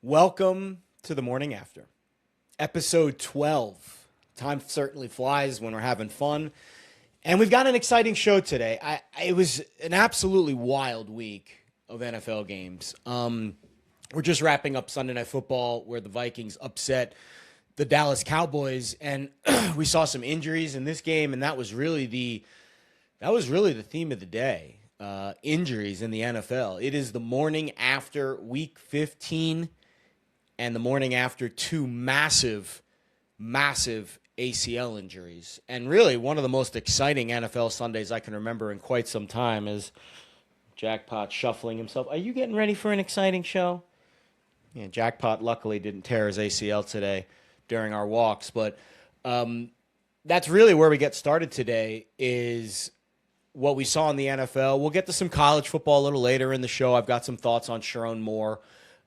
Welcome to the morning after. Episode 12. Time certainly flies when we're having fun. And we've got an exciting show today. It was an absolutely wild week of NFL games. We're just wrapping up Sunday Night Football where the Vikings upset the Dallas Cowboys. And we saw some injuries in this game, and that was really the theme of the day. Injuries in the NFL. It is the morning after week 15 and the morning after two massive ACL injuries. And really one of the most exciting NFL Sundays I can remember in quite some time is Jackpot shuffling himself. Are you getting ready for an exciting show? Yeah, Jackpot luckily didn't tear his ACL today during our walks, but that's really where we get started today is what we saw in the NFL. We'll get to some college football a little later in the show. I've got some thoughts on Sherrone Moore.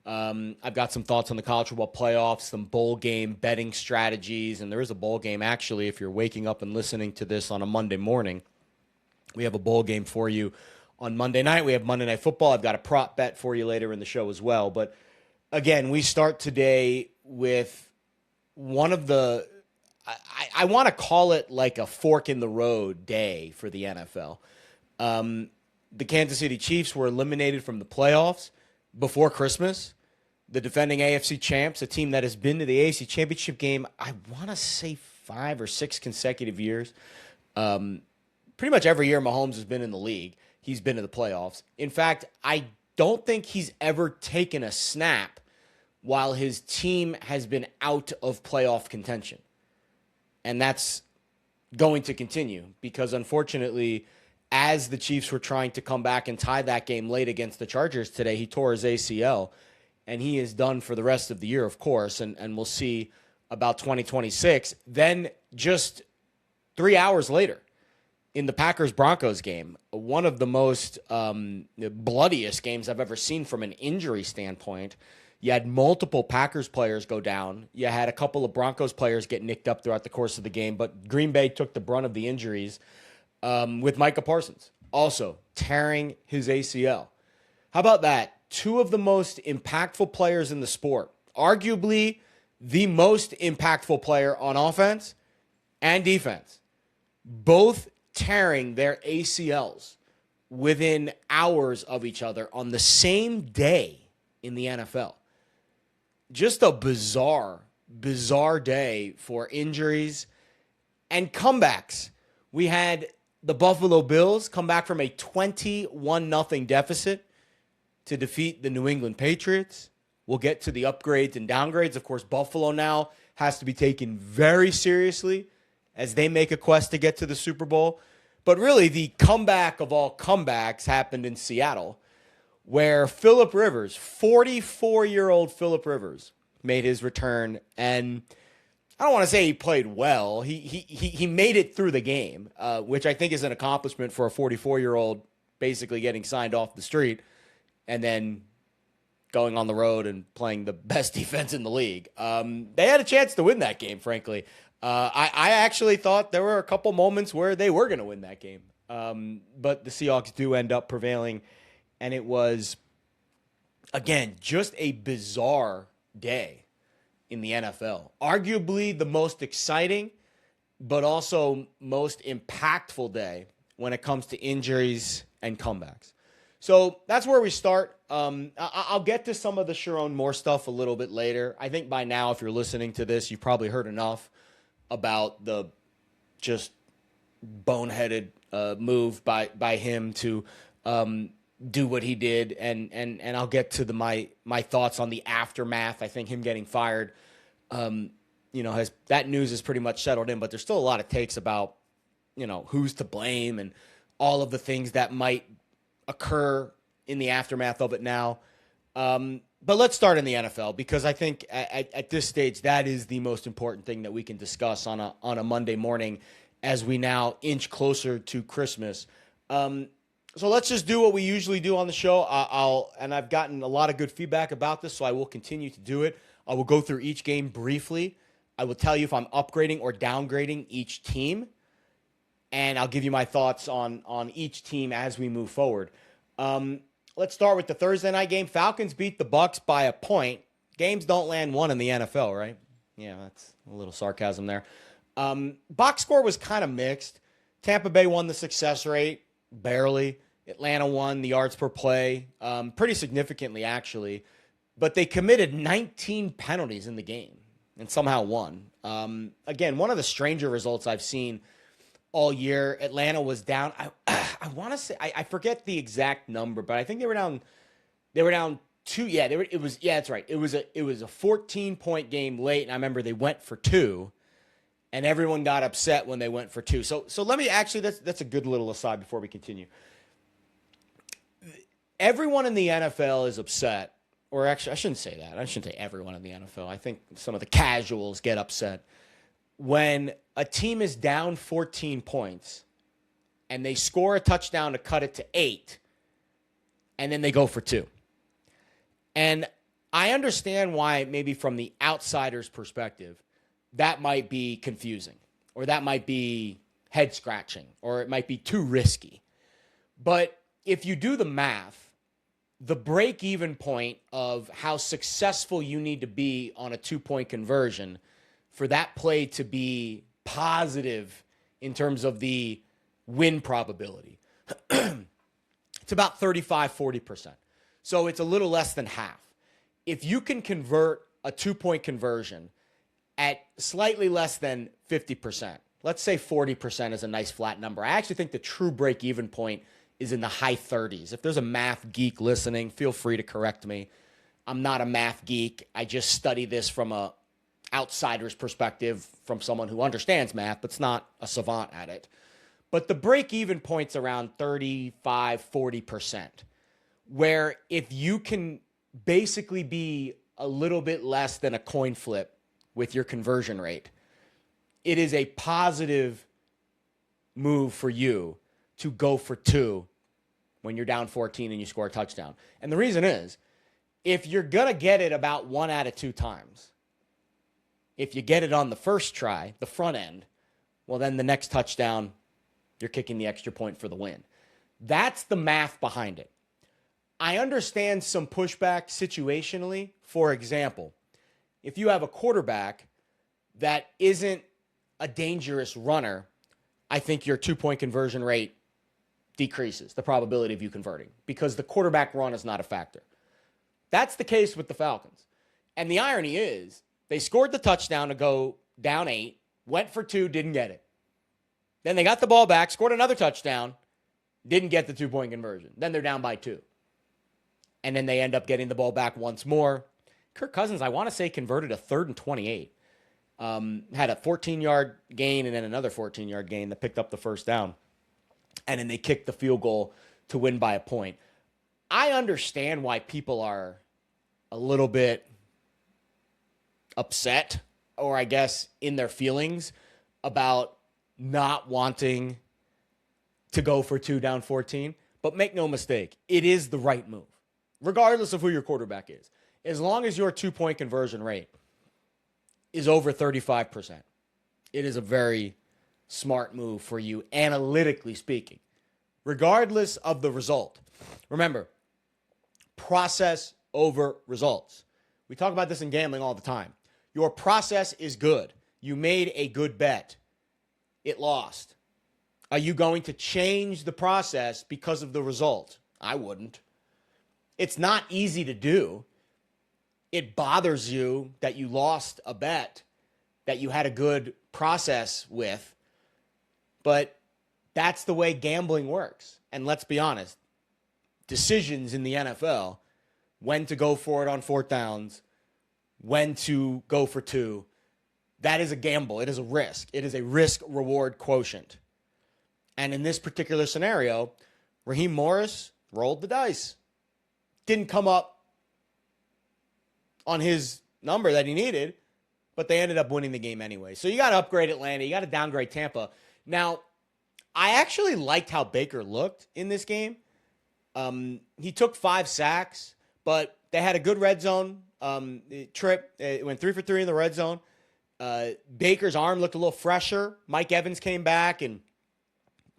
I've got some thoughts on the college football playoffs, some bowl game betting strategies, and there is a bowl game actually if you're waking up and listening to this on a Monday morning. We have a bowl game for you on Monday night. We have Monday Night Football. I've got a prop bet for you later in the show as well. But again, we start today with one of the I want to call it like a fork in the road day for the NFL. The Kansas City Chiefs were eliminated from the playoffs before Christmas. The defending AFC champs, a team that has been to the AFC Championship game, I want to say 5 or 6 consecutive years. Pretty much every year Mahomes has been in the league, he's been to the playoffs. In fact, I don't think he's ever taken a snap while his team has been out of playoff contention. And that's going to continue because, unfortunately, as the Chiefs were trying to come back and tie that game late against the Chargers today, he tore his ACL, and he is done for the rest of the year, of course, and we'll see about 2026. Then just 3 hours later, in the Packers-Broncos game, one of the most bloodiest games I've ever seen from an injury standpoint, you had multiple Packers players go down. You had a couple of Broncos players get nicked up throughout the course of the game, but Green Bay took the brunt of the injuries with Micah Parsons also tearing his ACL. How about that? Two of the most impactful players in the sport, arguably the most impactful player on offense and defense, both tearing their ACLs within hours of each other on the same day in the NFL. Just a bizarre day for injuries and comebacks. We had the Buffalo Bills come back from a 21-0 deficit to defeat the New England Patriots. We'll get to the upgrades and downgrades. Of course, Buffalo now has to be taken very seriously as they make a quest to get to the Super Bowl. But really, the comeback of all comebacks happened in Seattle, where Phillip Rivers, 44-year-old Phillip Rivers, made his return. And I don't want to say he played well. He made it through the game, which I think is an accomplishment for a 44-year-old basically getting signed off the street and then going on the road and playing the best defense in the league. They had a chance to win that game, frankly. I actually thought there were a couple moments where they were going to win that game. But the Seahawks do end up prevailing. And it was, again, just a bizarre day in the NFL. Arguably the most exciting, but also most impactful day when it comes to injuries and comebacks. So that's where we start. I'll get to some of the Sherrone Moore stuff a little bit later. I think by now, if you're listening to this, you've probably heard enough about the just boneheaded move by him to do what he did, and I'll get to my thoughts on the aftermath. I think him getting fired, that news is pretty much settled in, but there's still a lot of takes about, who's to blame and all of the things that might occur in the aftermath of it now. But let's start in the NFL because I think at this stage that is the most important thing that we can discuss on a Monday morning as we now inch closer to Christmas. So let's just do what we usually do on the show. I've gotten a lot of good feedback about this, so I will continue to do it. I will go through each game briefly. I will tell you if I'm upgrading or downgrading each team, and I'll give you my thoughts on each team as we move forward. Let's start with the Thursday night game. Falcons beat the Bucs by a point. games don't land one in the NFL, right? Yeah, that's a little sarcasm there. Box score was kind of mixed. Tampa Bay won the success rate, barely. Atlanta won the yards per play, pretty significantly, actually. But they committed 19 penalties in the game and somehow won. Again, one of the stranger results I've seen all year. Atlanta was down. I want to say, I forget the exact number, but I think they were down. They were down two. Yeah, that's right. It was a 14-point game late, and I remember they went for two. And everyone got upset when they went for two. So let me actually, that's a good little aside before we continue. Everyone in the NFL is upset, or actually, I shouldn't say that. I shouldn't say everyone in the NFL. I think some of the casuals get upset when a team is down 14 points and they score a touchdown to cut it to 8, and then they go for two. And I understand why, maybe from the outsider's perspective, that might be confusing, or that might be head scratching, or it might be too risky. But if you do the math, the break-even point of how successful you need to be on a 2-point conversion for that play to be positive in terms of the win probability, it's about 35-40%. So it's a little less than half. If you can convert a 2-point conversion at slightly less than 50%, let's say 40% is a nice flat number. I actually think the true break-even point is in the high 30s. If there's a math geek listening, feel free to correct me. I'm not a math geek. I just study this from a outsider's perspective, from someone who understands math but's not a savant at it. But the break-even point's around 35-40%, where if you can basically be a little bit less than a coin flip with your conversion rate, it is a positive move for you to go for two when you're down 14 and you score a touchdown. And the reason is, if you're going to get it about 1 out of 2 times, if you get it on the first try, the front end, well, then the next touchdown, you're kicking the extra point for the win. That's the math behind it. I understand some pushback situationally. For example, if you have a quarterback that isn't a dangerous runner, I think your 2-point conversion rate decreases the probability of you converting because the quarterback run is not a factor. That's the case with the Falcons. And the irony is they scored the touchdown to go down 8, went for 2, didn't get it. Then they got the ball back, scored another touchdown, didn't get the 2-point conversion. Then they're down by 2. And then they end up getting the ball back once more. Kirk Cousins, I want to say, converted a 3rd and 28. Had a 14-yard gain and then another 14-yard gain that picked up the first down. And then they kicked the field goal to win by a point. I understand why people are a little bit upset, or I guess in their feelings, about not wanting to go for 2 down 14. But make no mistake, it is the right move, regardless of who your quarterback is. As long as your 2-point conversion rate is over 35%, it is a very smart move for you, analytically speaking, regardless of the result. Remember, process over results. We talk about this in gambling all the time. Your process is good. You made a good bet. It lost. Are you going to change the process because of the result? I wouldn't. It's not easy to do. It bothers you that you lost a bet that you had a good process with, but that's the way gambling works. And let's be honest, decisions in the NFL, when to go for it on 4th downs, when to go for 2, that is a gamble. It is a risk. It is a risk-reward quotient. And in this particular scenario, Raheem Morris rolled the dice. Didn't come up on his number that he needed, but they ended up winning the game anyway. So you got to upgrade Atlanta. You got to downgrade Tampa. Now, I actually liked how Baker looked in this game. He took 5 sacks, but they had a good red zone trip. It went 3 for 3 in the red zone. Baker's arm looked a little fresher. Mike Evans came back, and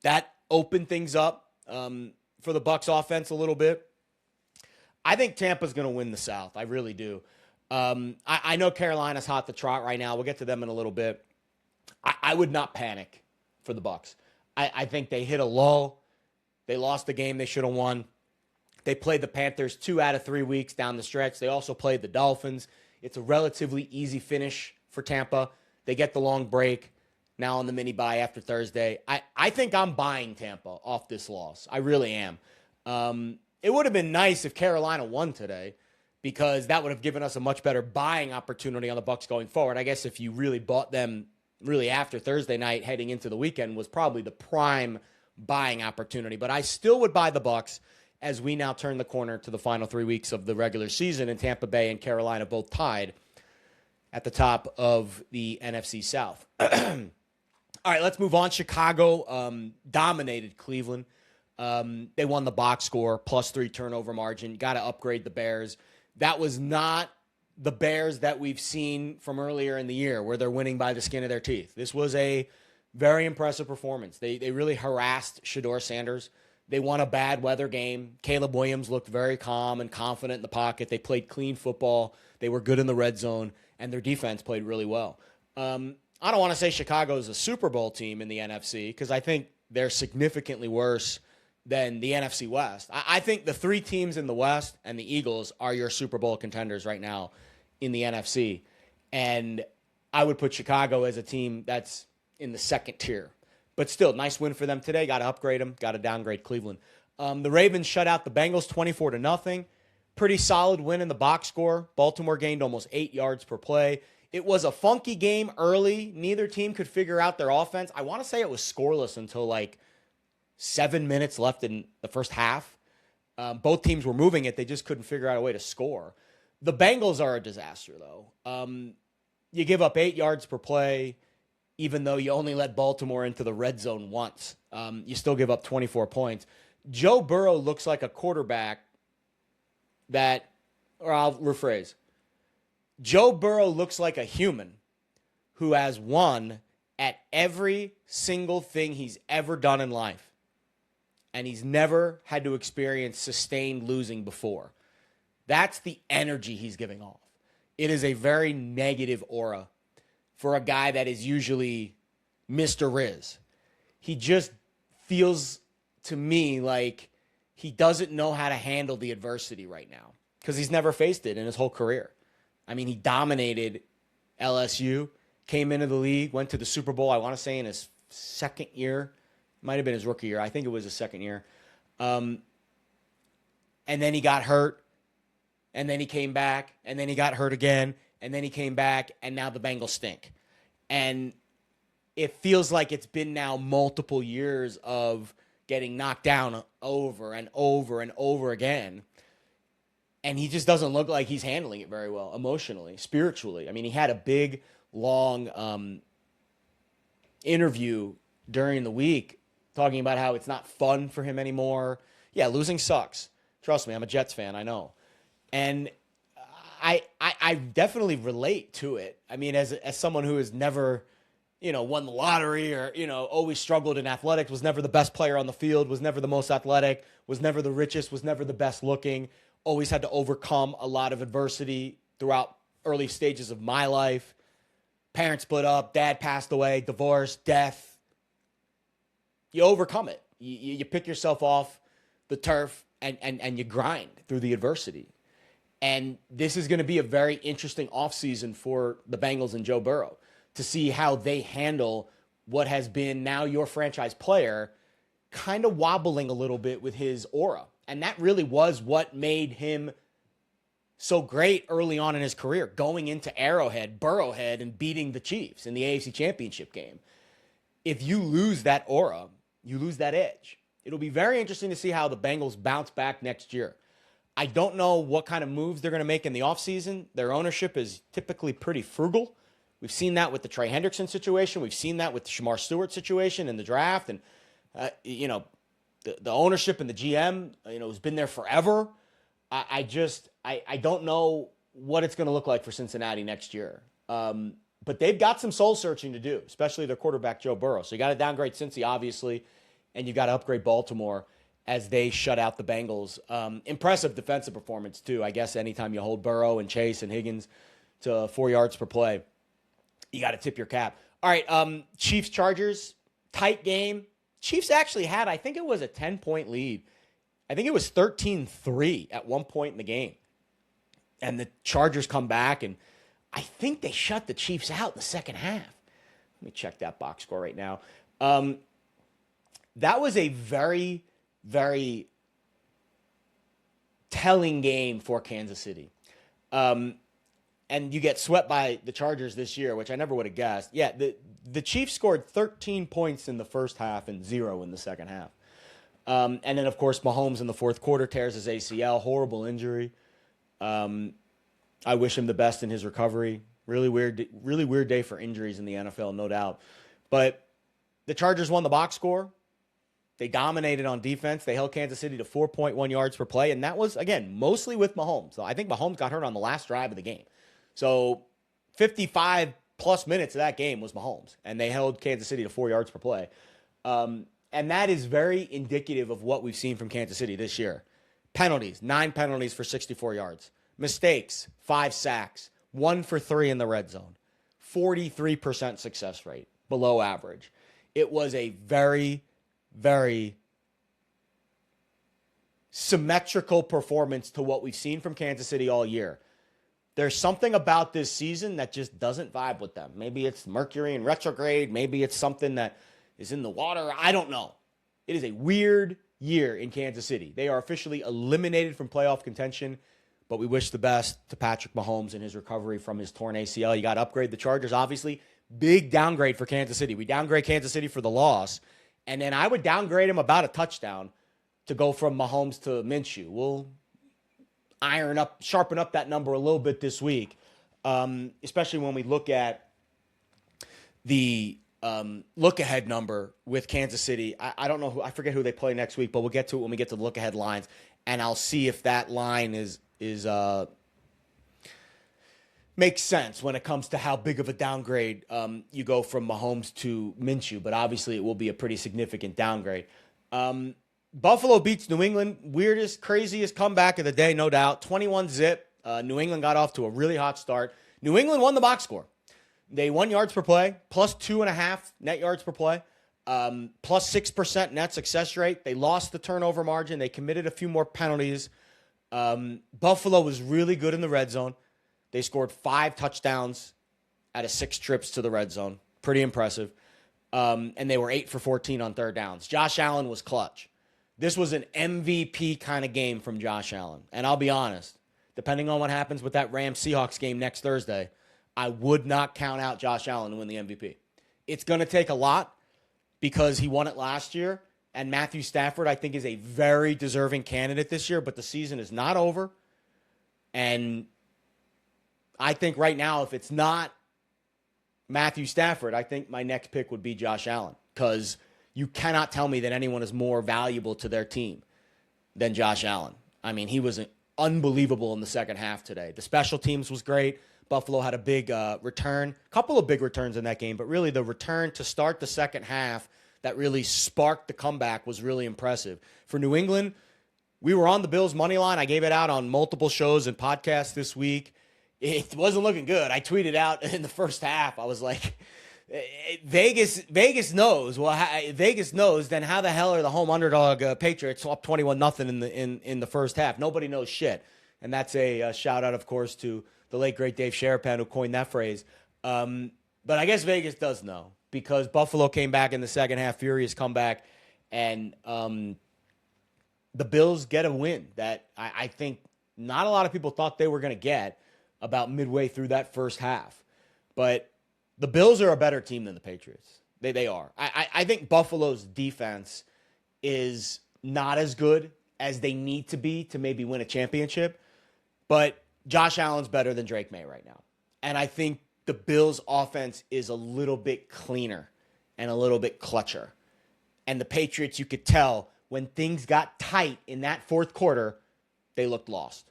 that opened things up for the Bucs offense a little bit. I think Tampa's going to win the South. I really do. I know Carolina's hot to trot right now. We'll get to them in a little bit. I would not panic for the Bucs. I think they hit a lull. They lost the game they should have won. They played the Panthers 2 out of 3 weeks down the stretch. They also played the Dolphins. It's a relatively easy finish for Tampa. They get the long break now on the mini bye after Thursday. I think I'm buying Tampa off this loss. I really am. It would have been nice if Carolina won today, because that would have given us a much better buying opportunity on the Bucs going forward. I guess if you really bought them really after Thursday night heading into the weekend was probably the prime buying opportunity. But I still would buy the Bucs as we now turn the corner to the final 3 weeks of the regular season, and Tampa Bay and Carolina both tied at the top of the NFC South. All right, let's move on. Chicago dominated Cleveland. They won the box score, +3 turnover margin. Got to upgrade the Bears. That was not the Bears that we've seen from earlier in the year where they're winning by the skin of their teeth. This was a very impressive performance. They really harassed Shedeur Sanders. They won a bad weather game. Caleb Williams looked very calm and confident in the pocket. They played clean football. They were good in the red zone, and their defense played really well. I don't want to say Chicago is a Super Bowl team in the NFC, because I think they're significantly worse than the NFC West. I think the 3 teams in the West and the Eagles are your Super Bowl contenders right now in the NFC. And I would put Chicago as a team that's in the second tier. But still, nice win for them today. Got to upgrade them. Got to downgrade Cleveland. The Ravens shut out the Bengals 24-0. Pretty solid win in the box score. Baltimore gained almost 8 yards per play. It was a funky game early. Neither team could figure out their offense. I want to say it was scoreless until like 7 minutes left in the first half. Both teams were moving it. They just couldn't figure out a way to score. The Bengals are a disaster, though. You give up 8 yards per play, even though you only let Baltimore into the red zone once. You still give up 24 points. Joe Burrow looks like a quarterback that, or I'll rephrase, Joe Burrow looks like a human who has won at every single thing he's ever done in life. And he's never had to experience sustained losing before. That's the energy he's giving off. It is a very negative aura for a guy that is usually Mr. Riz. He just feels to me like he doesn't know how to handle the adversity right now because he's never faced it in his whole career. I mean, he dominated LSU, came into the league, went to the Super Bowl, I want to say in his second year. Might have been his rookie year. I think it was his second year. And then he got hurt. And then he came back. And then he got hurt again. And then he came back. And now the Bengals stink. And it feels like it's been now multiple years of getting knocked down over and over and over again. And he just doesn't look like he's handling it very well emotionally, spiritually. I mean, he had a big, long interview during the week talking about how it's not fun for him anymore. Yeah, losing sucks. Trust me, I'm a Jets fan, I know. And I definitely relate to it. I mean, as someone who has never, won the lottery or, always struggled in athletics, was never the best player on the field, was never the most athletic, was never the richest, was never the best looking, always had to overcome a lot of adversity throughout early stages of my life. Parents split up, dad passed away, divorce, death. You overcome it. You pick yourself off the turf and you grind through the adversity. And this is going to be a very interesting offseason for the Bengals and Joe Burrow to see how they handle what has been now your franchise player kind of wobbling a little bit with his aura. And that really was what made him so great early on in his career, going into Arrowhead, Burrowhead, and beating the Chiefs in the AFC Championship game. If you lose that aura, you lose that edge. It'll be very interesting to see how the Bengals bounce back next year. I don't know what kind of moves they're going to make in the offseason. Their ownership is typically pretty frugal. We've seen that with the Trey Hendrickson situation. We've seen that with the Shamar Stewart situation in the draft. And, the ownership and the GM, has been there forever. I don't know what it's going to look like for Cincinnati next year. But they've got some soul searching to do, especially their quarterback, Joe Burrow. So you got to downgrade Cincy, obviously, and you got to upgrade Baltimore. as they shut out the Bengals. Impressive defensive performance, too. I guess anytime you hold Burrow and Chase and Higgins to 4 yards per play, you got to tip your cap. All right, Chiefs-Chargers, tight game. Chiefs actually had, I think it was a 10-point lead. I think it was 13-3 at one point in the game. And the Chargers come back, and I think they shut the Chiefs out in the second half. Let me check that box score right now. That was a very, very telling game for Kansas City. And you get swept by the Chargers this year, which I never would have guessed. Yeah, the Chiefs scored 13 points in the first half and 0 in the second half. And then, of course, Mahomes in the fourth quarter tears his ACL. Horrible injury. I wish him the best in his recovery. Really weird day for injuries in the NFL, no doubt. But the Chargers won the box score. They dominated on defense. They held Kansas City to 4.1 yards per play. And that was, again, mostly with Mahomes. So I think Mahomes got hurt on the last drive of the game. So 55-plus minutes of that game was Mahomes. And they held Kansas City to 4 yards per play. And that is very indicative of what we've seen from Kansas City this year. Penalties, 9 penalties for 64 yards. Mistakes, 5 sacks, 1 for 3 in the red zone. 43% success rate, below average. It was a very, very symmetrical performance to what we've seen from Kansas City all year. There's something about this season that just doesn't vibe with them. Maybe it's Mercury in retrograde. Maybe it's something that is in the water. I don't know. It is a weird year in Kansas City. They are officially eliminated from playoff contention, but we wish the best to Patrick Mahomes in his recovery from his torn ACL. You got to upgrade the Chargers, obviously. Big downgrade for Kansas City. We downgrade Kansas City for the loss, and then I would downgrade him about a touchdown to go from Mahomes to Minshew. We'll sharpen up that number a little bit this week, especially when we look at the look-ahead number with Kansas City. I don't know I forget who they play next week, but we'll get to it when we get to the look-ahead lines, and I'll see if that line is makes sense when it comes to how big of a downgrade you go from Mahomes to Minshew, but obviously it will be a pretty significant downgrade. Buffalo beats New England. Weirdest, craziest comeback of the day, no doubt. 21-0. New England got off to a really hot start. New England won the box score. They won yards per play, plus 2.5 net yards per play, plus 6% net success rate. They lost the turnover margin. They committed a few more penalties. Buffalo was really good in the red zone. They scored 5 touchdowns out of 6 trips to the red zone. Pretty impressive. And they were 8 for 14 on third downs. Josh Allen was clutch. This was an MVP kind of game from Josh Allen. And I'll be honest, depending on what happens with that Rams-Seahawks game next Thursday, I would not count out Josh Allen to win the MVP. It's going to take a lot because he won it last year. And Matthew Stafford, I think, is a very deserving candidate this year. But the season is not over. And I think right now, if it's not Matthew Stafford, I think my next pick would be Josh Allen. Because you cannot tell me that anyone is more valuable to their team than Josh Allen. I mean, he was unbelievable in the second half today. The special teams was great. Buffalo had a big return, a couple of big returns in that game, but really the return to start the second half that really sparked the comeback was really impressive. For New England, we were on the Bills' money line. I gave it out on multiple shows and podcasts this week. It wasn't looking good. I tweeted out in the first half. I was like, Vegas knows. Well, Vegas knows. Then how the hell are the home underdog Patriots up 21-0 in the first half? Nobody knows shit. And that's a shout out, of course, to the late great Dave Sherrone who coined that phrase. But I guess Vegas does know because Buffalo came back in the second half, furious comeback, and the Bills get a win that I think not a lot of people thought they were going to get about midway through that first half. But the Bills are a better team than the Patriots. They are. I think Buffalo's defense is not as good as they need to be to maybe win a championship. But Josh Allen's better than Drake May right now. And I think the Bills' offense is a little bit cleaner and a little bit clutcher. And the Patriots, you could tell, when things got tight in that fourth quarter, they looked lost.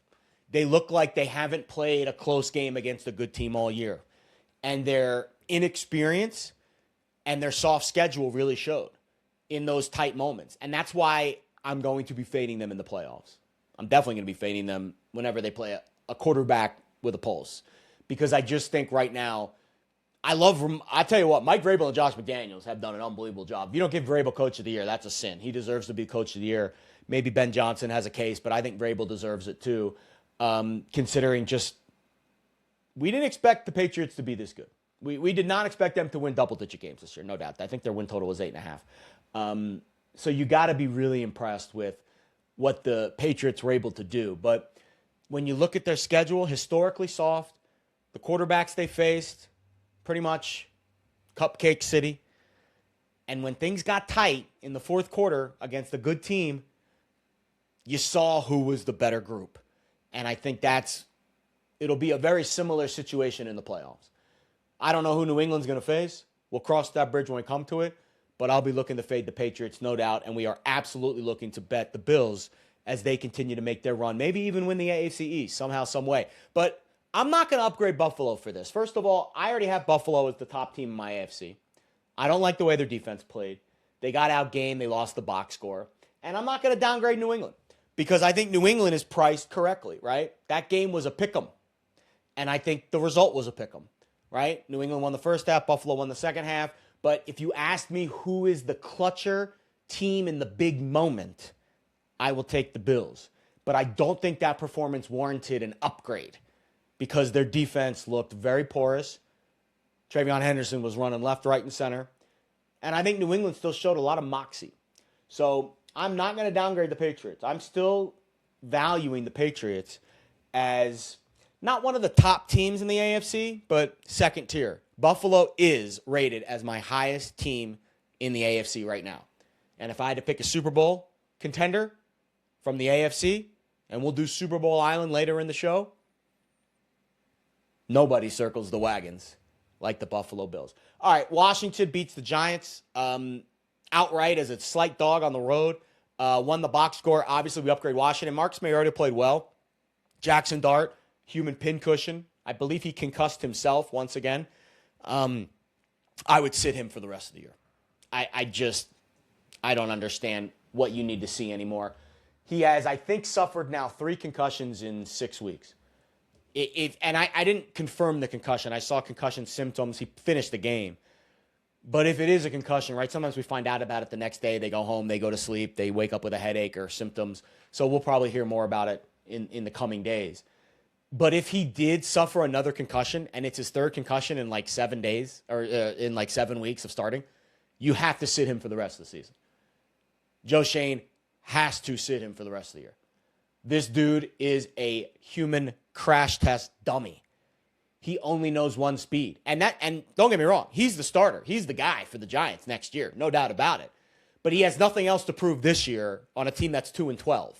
They look like they haven't played a close game against a good team all year. And their inexperience and their soft schedule really showed in those tight moments. And that's why I'm going to be fading them in the playoffs. I'm definitely going to be fading them whenever they play a quarterback with a pulse. Because I just think right now, I tell you what, Mike Vrabel and Josh McDaniels have done an unbelievable job. If you don't give Vrabel Coach of the Year, that's a sin. He deserves to be Coach of the Year. Maybe Ben Johnson has a case, but I think Vrabel deserves it too, considering just we didn't expect the Patriots to be this good. We did not expect them to win double-digit games this year, no doubt. I think their win total was 8.5. So you got to be really impressed with what the Patriots were able to do. But when you look at their schedule, historically soft, the quarterbacks they faced, pretty much cupcake city. And when things got tight in the fourth quarter against a good team, you saw who was the better group. And I think it'll be a very similar situation in the playoffs. I don't know who New England's going to face. We'll cross that bridge when we come to it. But I'll be looking to fade the Patriots, no doubt. And we are absolutely looking to bet the Bills as they continue to make their run. Maybe even win the AFC East somehow, some way. But I'm not going to upgrade Buffalo for this. First of all, I already have Buffalo as the top team in my AFC. I don't like the way their defense played. They got outgained. They lost the box score. And I'm not going to downgrade New England because I think New England is priced correctly, right? That game was a pick'em. And I think the result was a pick'em, right? New England won the first half. Buffalo won the second half. But if you ask me who is the clutcher team in the big moment, I will take the Bills. But I don't think that performance warranted an upgrade because their defense looked very porous. Travion Henderson was running left, right, and center. And I think New England still showed a lot of moxie. So I'm not going to downgrade the Patriots. I'm still valuing the Patriots as not one of the top teams in the AFC, but second tier. Buffalo is rated as my highest team in the AFC right now. And if I had to pick a Super Bowl contender from the AFC, and we'll do Super Bowl Island later in the show, nobody circles the wagons like the Buffalo Bills. All right, Washington beats the Giants outright as a slight dog on the road. Won the box score. Obviously, we upgrade Washington. Marcus Mariota played well. Jackson Dart, human pincushion. I believe he concussed himself once again. I would sit him for the rest of the year. I don't understand what you need to see anymore. He has, I think, suffered now 3 concussions in 6 weeks. And I didn't confirm the concussion. I saw concussion symptoms. He finished the game. But if it is a concussion, right, sometimes we find out about it the next day. They go home, they go to sleep, they wake up with a headache or symptoms. So we'll probably hear more about it in the coming days. But if he did suffer another concussion, and it's his 3rd concussion in like 7 days, or in like 7 weeks of starting, you have to sit him for the rest of the season. Joe Shane has to sit him for the rest of the year. This dude is a human crash test dummy. He only knows one speed. And don't get me wrong, he's the starter. He's the guy for the Giants next year, no doubt about it. But he has nothing else to prove this year on a team that's 2-12.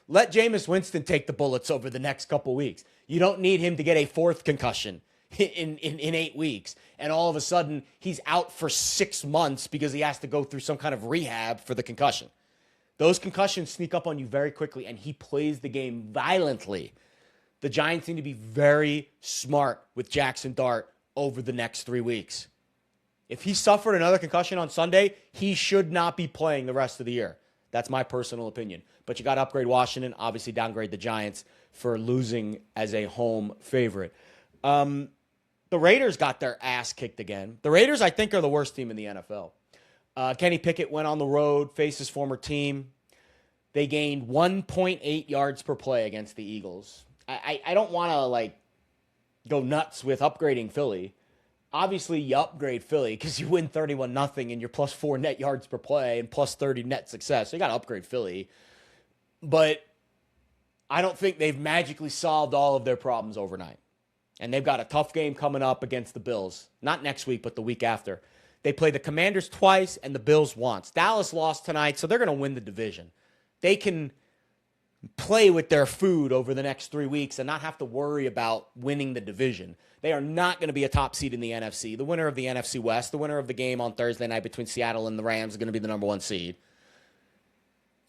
Let Jameis Winston take the bullets over the next couple weeks. You don't need him to get a 4th concussion in 8 weeks. And all of a sudden, he's out for 6 months because he has to go through some kind of rehab for the concussion. Those concussions sneak up on you very quickly, and he plays the game violently. The Giants need to be very smart with Jackson Dart over the next 3 weeks. If he suffered another concussion on Sunday, he should not be playing the rest of the year. That's my personal opinion. But you got to upgrade Washington, obviously downgrade the Giants for losing as a home favorite. The Raiders got their ass kicked again. The Raiders, I think, are the worst team in the NFL. Kenny Pickett went on the road, faced his former team. They gained 1.8 yards per play against the Eagles. I don't want to go nuts with upgrading Philly. Obviously, you upgrade Philly because you win 31-0 and you're plus 4 net yards per play and plus 30 net success. So you got to upgrade Philly. But I don't think they've magically solved all of their problems overnight. And they've got a tough game coming up against the Bills. Not next week, but the week after. They play the Commanders twice and the Bills once. Dallas lost tonight, so they're going to win the division. They can play with their food over the next 3 weeks and not have to worry about winning the division. They are not going to be a top seed in the NFC. The winner of the NFC West, the winner of the game on Thursday night between Seattle and the Rams is going to be the number 1 seed.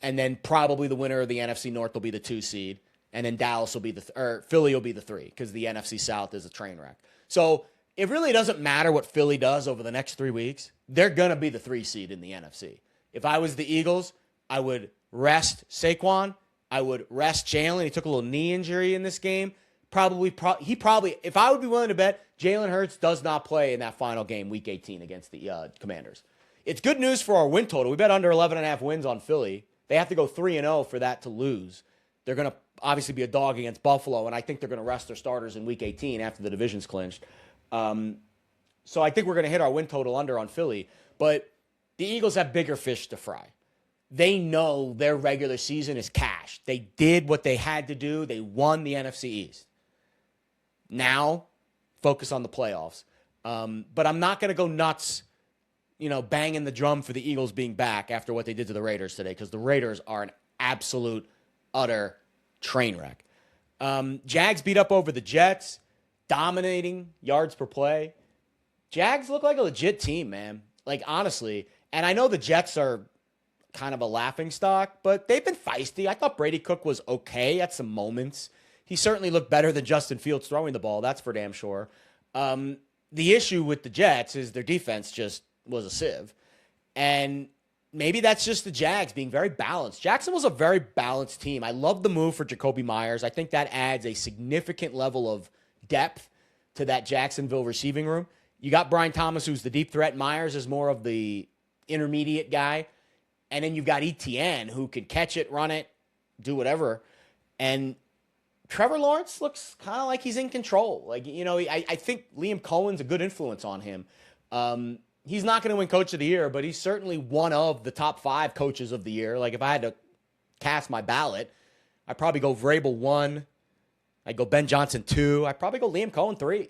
And then probably the winner of the NFC North will be the 2 seed. And then Dallas will be Philly will be the 3 because the NFC South is a train wreck. So it really doesn't matter what Philly does over the next 3 weeks. They're going to be the 3 seed in the NFC. If I was the Eagles, I would rest Saquon. I would rest Jalen. He took a little knee injury in this game. If I would be willing to bet, Jalen Hurts does not play in that final game, Week 18, against the Commanders. It's good news for our win total. We bet under 11.5 wins on Philly. They have to go 3-0 for that to lose. They're going to obviously be a dog against Buffalo, and I think they're going to rest their starters in Week 18 after the division's clinched. So I think we're going to hit our win total under on Philly. But the Eagles have bigger fish to fry. They know their regular season is cash. They did what they had to do. They won the NFC East. Now, focus on the playoffs. But I'm not going to go nuts, banging the drum for the Eagles being back after what they did to the Raiders today, because the Raiders are an absolute, utter train wreck. Jags beat up over the Jets, dominating yards per play. Jags look like a legit team, man. Like, honestly. And I know the Jets are kind of a laughingstock, but they've been feisty. I thought Brady Cook was okay at some moments. He certainly looked better than Justin Fields throwing the ball. That's for damn sure. The issue with the Jets is their defense just was a sieve. And maybe that's just the Jags being very balanced. Jacksonville's a very balanced team. I love the move for Jacoby Myers. I think that adds a significant level of depth to that Jacksonville receiving room. You got Brian Thomas, who's the deep threat. Myers is more of the intermediate guy. And then you've got ETN, who can catch it, run it, do whatever. And Trevor Lawrence looks kind of like he's in control. I think Liam Cohen's a good influence on him. He's not going to win Coach of the Year, but he's certainly one of the top 5 coaches of the year. Like, if I had to cast my ballot, I'd probably go Vrabel 1. I'd go Ben Johnson 2. I'd probably go Liam Cohen 3.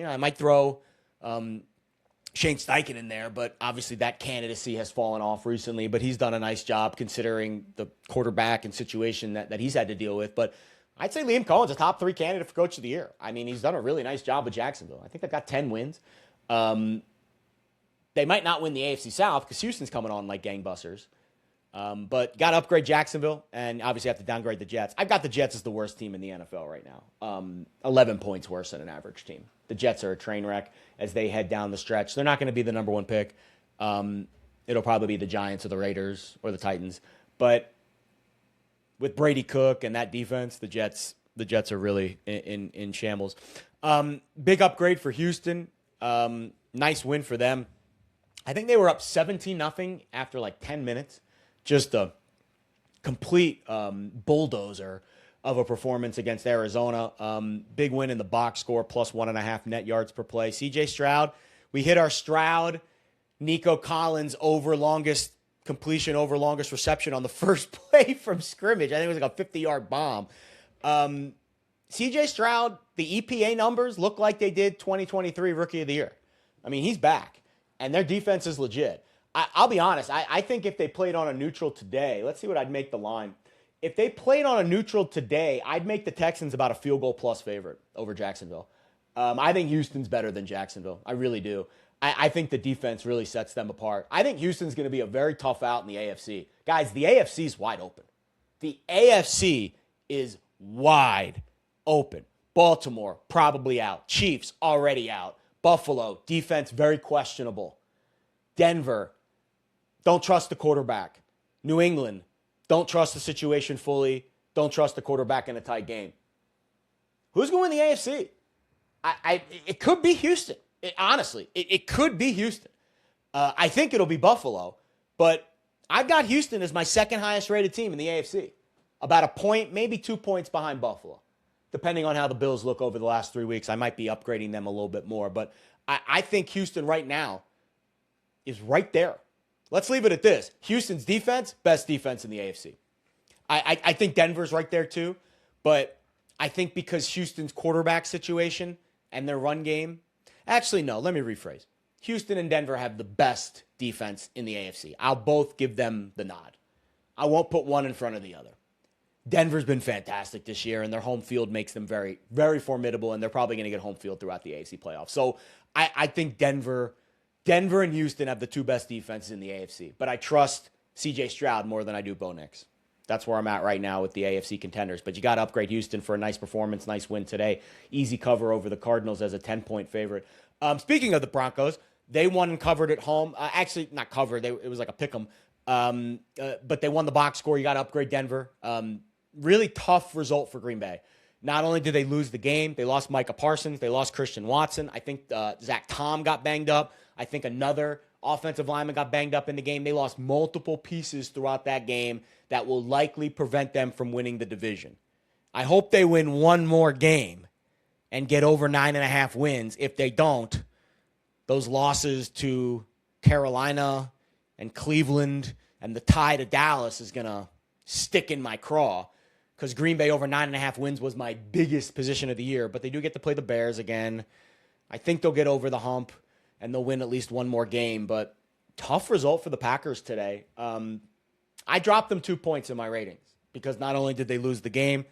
I might throw Shane Steichen in there, but obviously that candidacy has fallen off recently, but he's done a nice job considering the quarterback and situation that he's had to deal with. But I'd say Liam Cohen's a top 3 candidate for Coach of the Year. I mean, he's done a really nice job with Jacksonville. I think they've got 10 wins. They might not win the AFC South because Houston's coming on like gangbusters. But got to upgrade Jacksonville and obviously have to downgrade the Jets. I've got the Jets as the worst team in the NFL right now. 11 points worse than an average team. The Jets are a train wreck as they head down the stretch. They're not going to be the number 1 pick. It'll probably be the Giants or the Raiders or the Titans. But with Brady Cook and that defense, the Jets are really in shambles. Big upgrade for Houston. Nice win for them. I think they were up 17-0 after like 10 minutes. Just a complete bulldozer of a performance against Arizona. Big win in the box score, plus 1.5 net yards per play. CJ Stroud, we hit our Stroud, Nico Collins over longest completion, over longest reception on the first play from scrimmage. I think it was like a 50-yard bomb. CJ Stroud, the EPA numbers look like they did 2023 Rookie of the Year. I mean, he's back, and their defense is legit. I'll be honest. I think if they played on a neutral today, let's see what I'd make the line. If they played on a neutral today, I'd make the Texans about a field goal plus favorite over Jacksonville. I think Houston's better than Jacksonville. I really do. I think the defense really sets them apart. I think Houston's going to be a very tough out in the AFC. Guys, the AFC is wide open. The AFC is wide open. Baltimore, probably out. Chiefs, already out. Buffalo, defense, very questionable. Denver, don't trust the quarterback. New England, don't trust the situation fully. Don't trust the quarterback in a tight game. Who's going to win the AFC? It could be Houston. Honestly, it could be Houston. I think it'll be Buffalo, but I've got Houston as my second highest rated team in the AFC. About a point, maybe 2 points behind Buffalo. Depending on how the Bills look over the last 3 weeks, I might be upgrading them a little bit more. But I think Houston right now is right there. Let's leave it at this. Houston's defense, best defense in the AFC. I think Denver's right there too. But I think because Houston's quarterback situation and their run game. Actually, no, let me rephrase. Houston and Denver have the best defense in the AFC. I'll both give them the nod. I won't put one in front of the other. Denver's been fantastic this year, and their home field makes them very, very formidable, and they're probably going to get home field throughout the AFC playoffs. So I think Denver and Houston have the 2 best defenses in the AFC, but I trust CJ Stroud more than I do Bo Nix. That's where I'm at right now with the AFC contenders, but you got to upgrade Houston for a nice performance, nice win today. Easy cover over the Cardinals as a 10-point favorite. Speaking of the Broncos, they won and covered at home. Actually, not covered. It was like a pick 'em. But they won the box score. You got to upgrade Denver. Really tough result for Green Bay. Not only did they lose the game, they lost Micah Parsons. They lost Christian Watson. I think Zach Tom got banged up. I think another offensive lineman got banged up in the game. They lost multiple pieces throughout that game that will likely prevent them from winning the division. I hope they win one more game and get over 9.5 wins. If they don't, those losses to Carolina and Cleveland and the tie to Dallas is going to stick in my craw, because Green Bay over 9.5 wins was my biggest position of the year. But they do get to play the Bears again. I think they'll get over the hump and they'll win at least one more game. But tough result for the Packers today. I dropped them 2 points in my ratings because not only did they lose the game,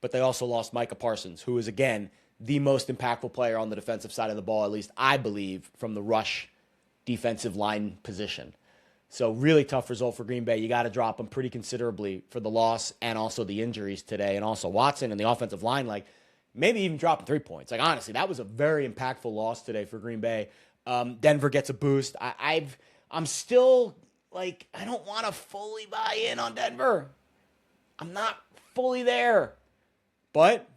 but they also lost Micah Parsons, who is, again, the most impactful player on the defensive side of the ball, at least I believe, from the rush defensive line position. So really tough result for Green Bay. You got to drop them pretty considerably for the loss and also the injuries today, and also Watson and the offensive line, like maybe even dropping 3 points. Like, honestly, that was a very impactful loss today for Green Bay. Denver gets a boost. I'm still, like, I don't want to fully buy in on Denver. I'm not fully there. But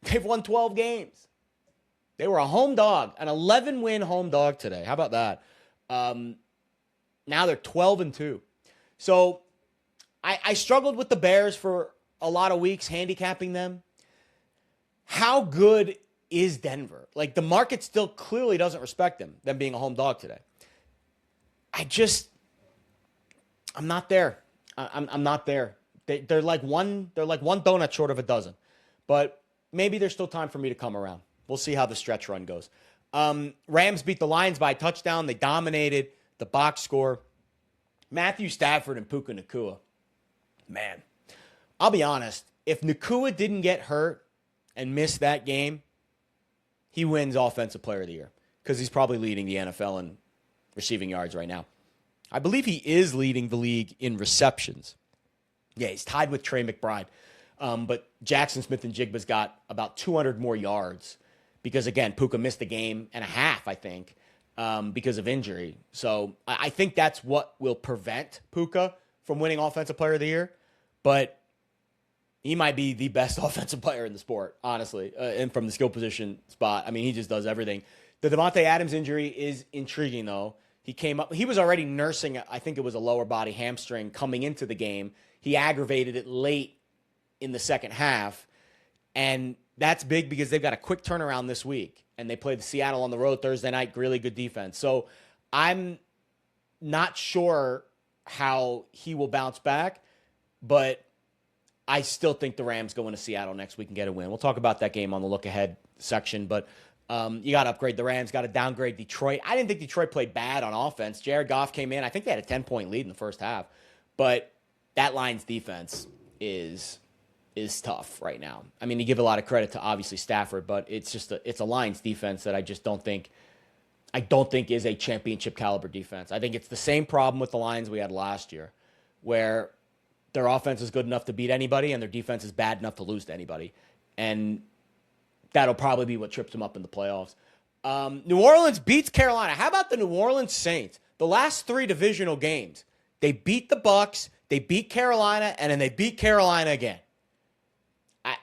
they've won 12 games. They were a home dog, an 11-win home dog today. How about that? Now they're 12-2. So I struggled with the Bears for a lot of weeks, handicapping them. How good is Denver? Like, the market still clearly doesn't respect them being a home dog today. I'm not there. I'm not there. They're like one donut short of a dozen. But maybe there's still time for me to come around. We'll see how the stretch run goes. Rams beat the Lions by a touchdown. They dominated the box score. Matthew Stafford and Puka Nakua. Man, I'll be honest. If Nakua didn't get hurt and miss that game, he wins Offensive Player of the Year because he's probably leading the NFL in receiving yards right now. I believe he is leading the league in receptions. Yeah, he's tied with Trey McBride. But Jackson Smith-Njigba's got about 200 more yards because, again, Puka missed a game and a half, I think, because of injury. So I think that's what will prevent Puka from winning Offensive Player of the Year. But he might be the best offensive player in the sport, honestly, and from the skill position spot. I mean, he just does everything. The Devontae Adams injury is intriguing, though. He came up. He was already nursing, I think it was a lower body hamstring coming into the game. He aggravated it late in the second half, and that's big because they've got a quick turnaround this week, and they play the Seattle on the road Thursday night, really good defense. So I'm not sure how he will bounce back, but I still think the Rams go into Seattle next week and get a win. We'll talk about that game on the look ahead section, but you got to upgrade the Rams, got to downgrade Detroit. I didn't think Detroit played bad on offense. Jared Goff came in. I think they had a 10-point lead in the first half, but that Lions defense is tough right now. I mean, you give a lot of credit to obviously Stafford, but it's a Lions defense that I don't think is a championship caliber defense. I think it's the same problem with the Lions we had last year, where their offense is good enough to beat anybody and their defense is bad enough to lose to anybody. And that'll probably be what trips them up in the playoffs. New Orleans beats Carolina. How about the New Orleans Saints? The last 3 divisional games, they beat the Bucs, they beat Carolina, and then they beat Carolina again. I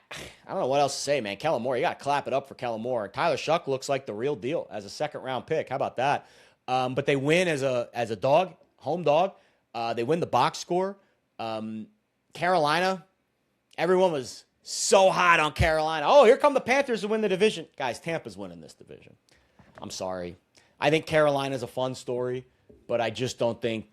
don't know what else to say, man. Kellen Moore, you got to clap it up for Kellen Moore. Tyler Shuck looks like the real deal as a second-round pick. How about that? But they win as a dog, home dog. They win the box score. Carolina, everyone was so hot on Carolina. Oh, here come the Panthers to win the division. Guys, Tampa's winning this division. I'm sorry. I think Carolina's a fun story, but I just don't think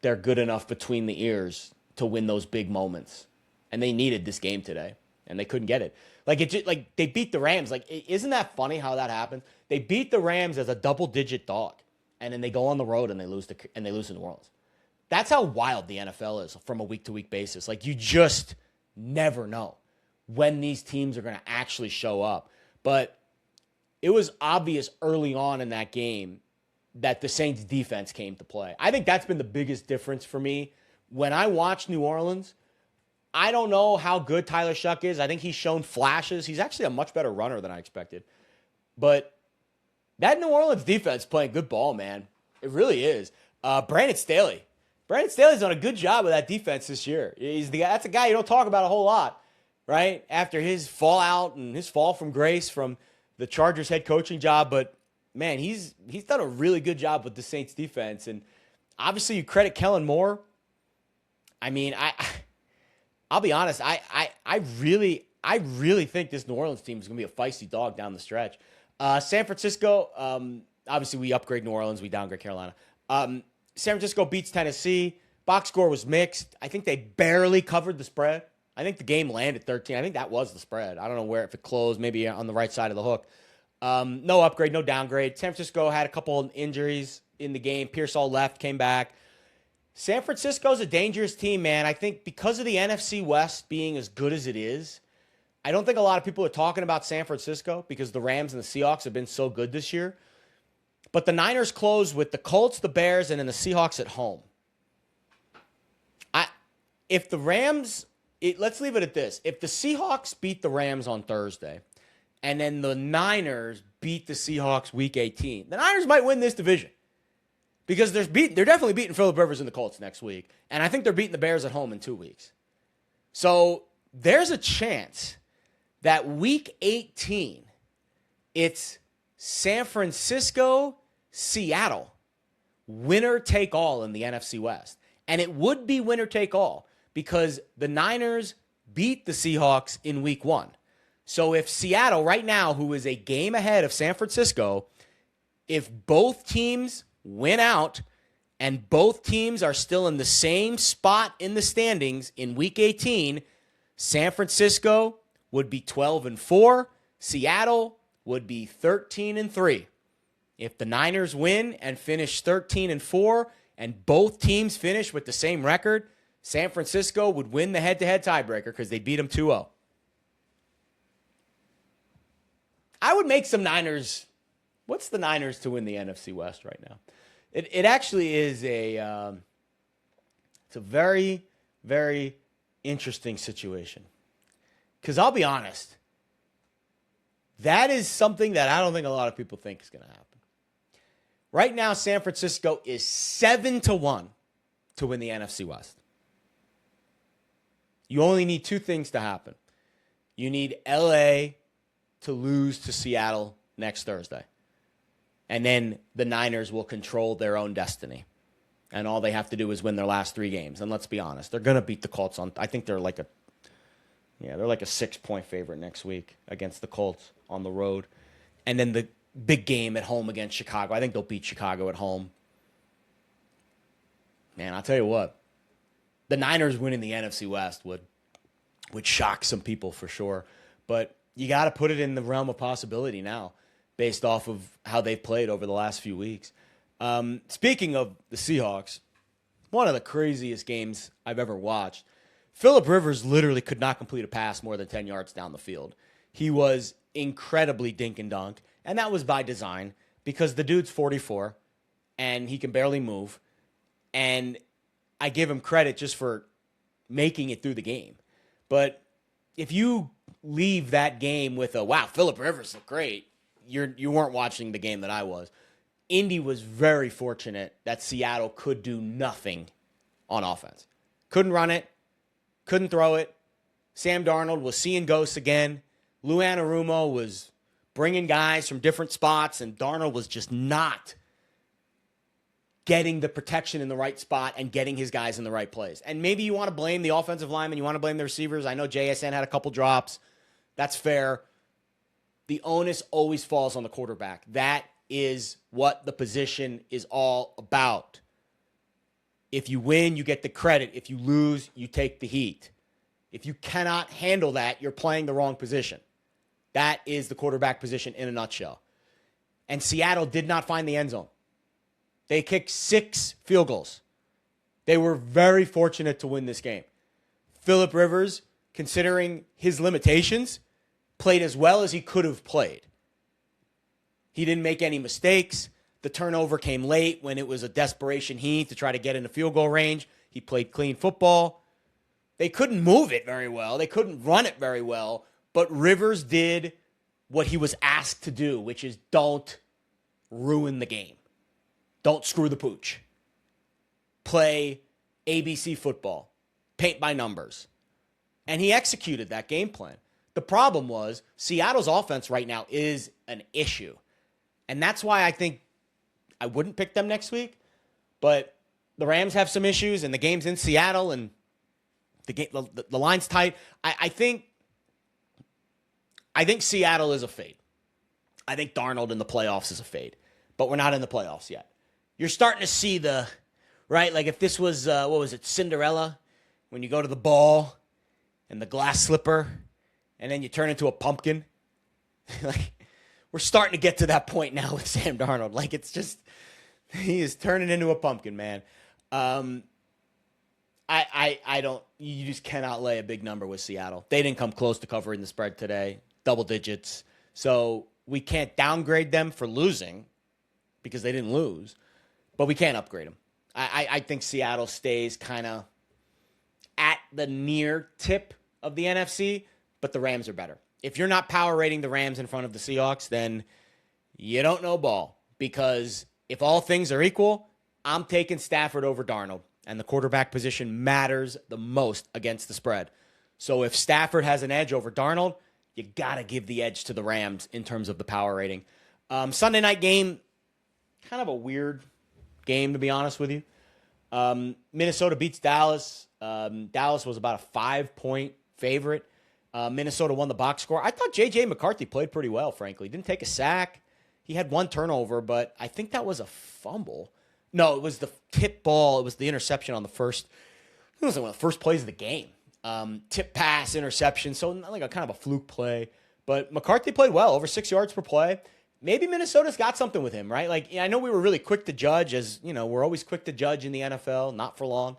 they're good enough between the ears to win those big moments. And they needed this game today, and they couldn't get it. Like they beat the Rams. Like, isn't that funny how that happened? They beat the Rams as a double-digit dog, and then they go on the road and they lose to New Orleans. That's how wild the NFL is from a week-to-week basis. Like, you just never know when these teams are going to actually show up. But it was obvious early on in that game that the Saints' defense came to play. I think that's been the biggest difference for me. When I watch New Orleans, I don't know how good Tyler Shuck is. I think he's shown flashes. He's actually a much better runner than I expected. But that New Orleans defense playing good ball, man. It really is. Brandon Staley Brandon Staley's done a good job with that defense this year. That's a guy you don't talk about a whole lot, right? After his fallout and his fall from grace from the Chargers head coaching job. But, man, he's done a really good job with the Saints defense. And obviously you credit Kellen Moore. I mean, I'll be honest. I really think this New Orleans team is going to be a feisty dog down the stretch. San Francisco, obviously we upgrade New Orleans, we downgrade Carolina. San Francisco beats Tennessee. Box score was mixed. I think they barely covered the spread. I think the game landed 13. I think that was the spread. I don't know if it closed, maybe on the right side of the hook. No upgrade, no downgrade. San Francisco had a couple of injuries in the game. Pearsall left, came back. San Francisco's a dangerous team, man. I think because of the NFC West being as good as it is, I don't think a lot of people are talking about San Francisco because the Rams and the Seahawks have been so good this year. But the Niners close with the Colts, the Bears, and then the Seahawks at home. If the Rams, let's leave it at this. If the Seahawks beat the Rams on Thursday, and then the Niners beat the Seahawks week 18, the Niners might win this division. Because they're definitely beating Phillip Rivers and the Colts next week. And I think they're beating the Bears at home in 2 weeks. So there's a chance that week 18, it's San Francisco, Seattle, winner take all in the NFC West. And it would be winner take all because the Niners beat the Seahawks in week 1. So if Seattle right now, who is a game ahead of San Francisco, if both teams win out and both teams are still in the same spot in the standings in week 18, San Francisco would be 12-4, Seattle would be 13-3. If the Niners win and finish 13-4 and both teams finish with the same record, San Francisco would win the head-to-head tiebreaker because they beat them 2-0. I would make some Niners. What's the Niners to win the NFC West right now? It actually is it's a very, very interesting situation. Because I'll be honest, that is something that I don't think a lot of people think is going to happen. Right now, San Francisco is 7-1 to win the NFC West. You only need 2 things to happen. You need LA to lose to Seattle next Thursday. And then the Niners will control their own destiny. And all they have to do is win their last 3 games. And let's be honest, they're going to beat the Colts on, I think they're like a 6-point favorite next week against the Colts on the road. And then the big game at home against Chicago. I think they'll beat Chicago at home. Man, I'll tell you what, the Niners winning the NFC West would shock some people for sure. But you got to put it in the realm of possibility now, based off of how they've played over the last few weeks. Speaking of the Seahawks, one of the craziest games I've ever watched. Phillip Rivers literally could not complete a pass more than 10 yards down the field. He was incredibly dink and dunk, and that was by design because the dude's 44, and he can barely move. And I give him credit just for making it through the game. But if you leave that game with a, wow, Phillip Rivers looked great, you weren't watching the game that I was. Indy was very fortunate that Seattle could do nothing on offense. Couldn't run it, couldn't throw it. Sam Darnold was seeing ghosts again. Lou Anarumo was bringing guys from different spots, and Darnold was just not getting the protection in the right spot and getting his guys in the right place. And maybe you want to blame the offensive lineman, you want to blame the receivers. I know JSN had a couple drops. That's fair. The onus always falls on the quarterback. That is what the position is all about. If you win, you get the credit. If you lose, you take the heat. If you cannot handle that, you're playing the wrong position. That is the quarterback position in a nutshell. And Seattle did not find the end zone. They kicked 6 field goals. They were very fortunate to win this game. Phillip Rivers, considering his limitations, played as well as he could have played. He didn't make any mistakes. The turnover came late when it was a desperation heat to try to get into field goal range. He played clean football. They couldn't move it very well. They couldn't run it very well. But Rivers did what he was asked to do, which is don't ruin the game. Don't screw the pooch. Play ABC football, paint by numbers. And he executed that game plan. The problem was Seattle's offense right now is an issue. And that's why I think I wouldn't pick them next week. But the Rams have some issues, and the game's in Seattle, and the line's tight. I think Seattle is a fade. I think Darnold in the playoffs is a fade. But we're not in the playoffs yet. You're starting to see right? Like if this was, Cinderella? When you go to the ball and the glass slipper, and then you turn into a pumpkin. Like, we're starting to get to that point now with Sam Darnold. Like, it's just, he is turning into a pumpkin, man. You just cannot lay a big number with Seattle. They didn't come close to covering the spread today, double digits. So we can't downgrade them for losing because they didn't lose, but we can't upgrade them. I think Seattle stays kind of at the near tip of the NFC, but the Rams are better. If you're not power rating the Rams in front of the Seahawks, then you don't know ball. Because if all things are equal, I'm taking Stafford over Darnold. And the quarterback position matters the most against the spread. So if Stafford has an edge over Darnold, you got to give the edge to the Rams in terms of the power rating. Sunday night game, kind of a weird game, to be honest with you. Minnesota beats Dallas. Dallas was about a 5-point favorite. Minnesota won the box score. I thought J.J. McCarthy played pretty well, frankly. Didn't take a sack. He had one turnover, but I think that was a fumble. No, it was the tip ball. It was the interception on the first. It was one of the first plays of the game. Tip pass, interception. So not like a kind of a fluke play. But McCarthy played well, over 6 yards per play. Maybe Minnesota's got something with him, right? Like, I know we were really quick to judge, as you know, we're always quick to judge in the NFL, not for long.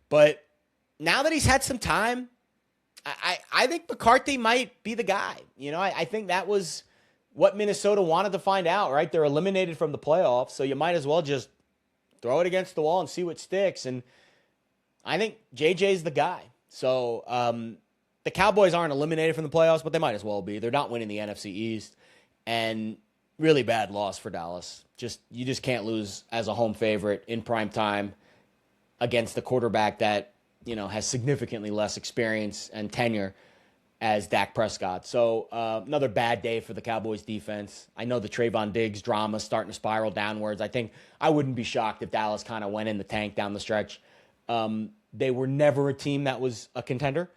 But now that he's had some time, I think McCarthy might be the guy. You know, I think that was what Minnesota wanted to find out, right? They're eliminated from the playoffs, so you might as well just throw it against the wall and see what sticks. And I think JJ's the guy. So the Cowboys aren't eliminated from the playoffs, but they might as well be. They're not winning the NFC East. And really bad loss for Dallas. You just can't lose as a home favorite in prime time against the quarterback that, you know, has significantly less experience and tenure as Dak Prescott. So another bad day for the Cowboys defense. I know the Trayvon Diggs drama is starting to spiral downwards. I wouldn't be shocked if Dallas kind of went in the tank down the stretch. They were never a team that was a contender,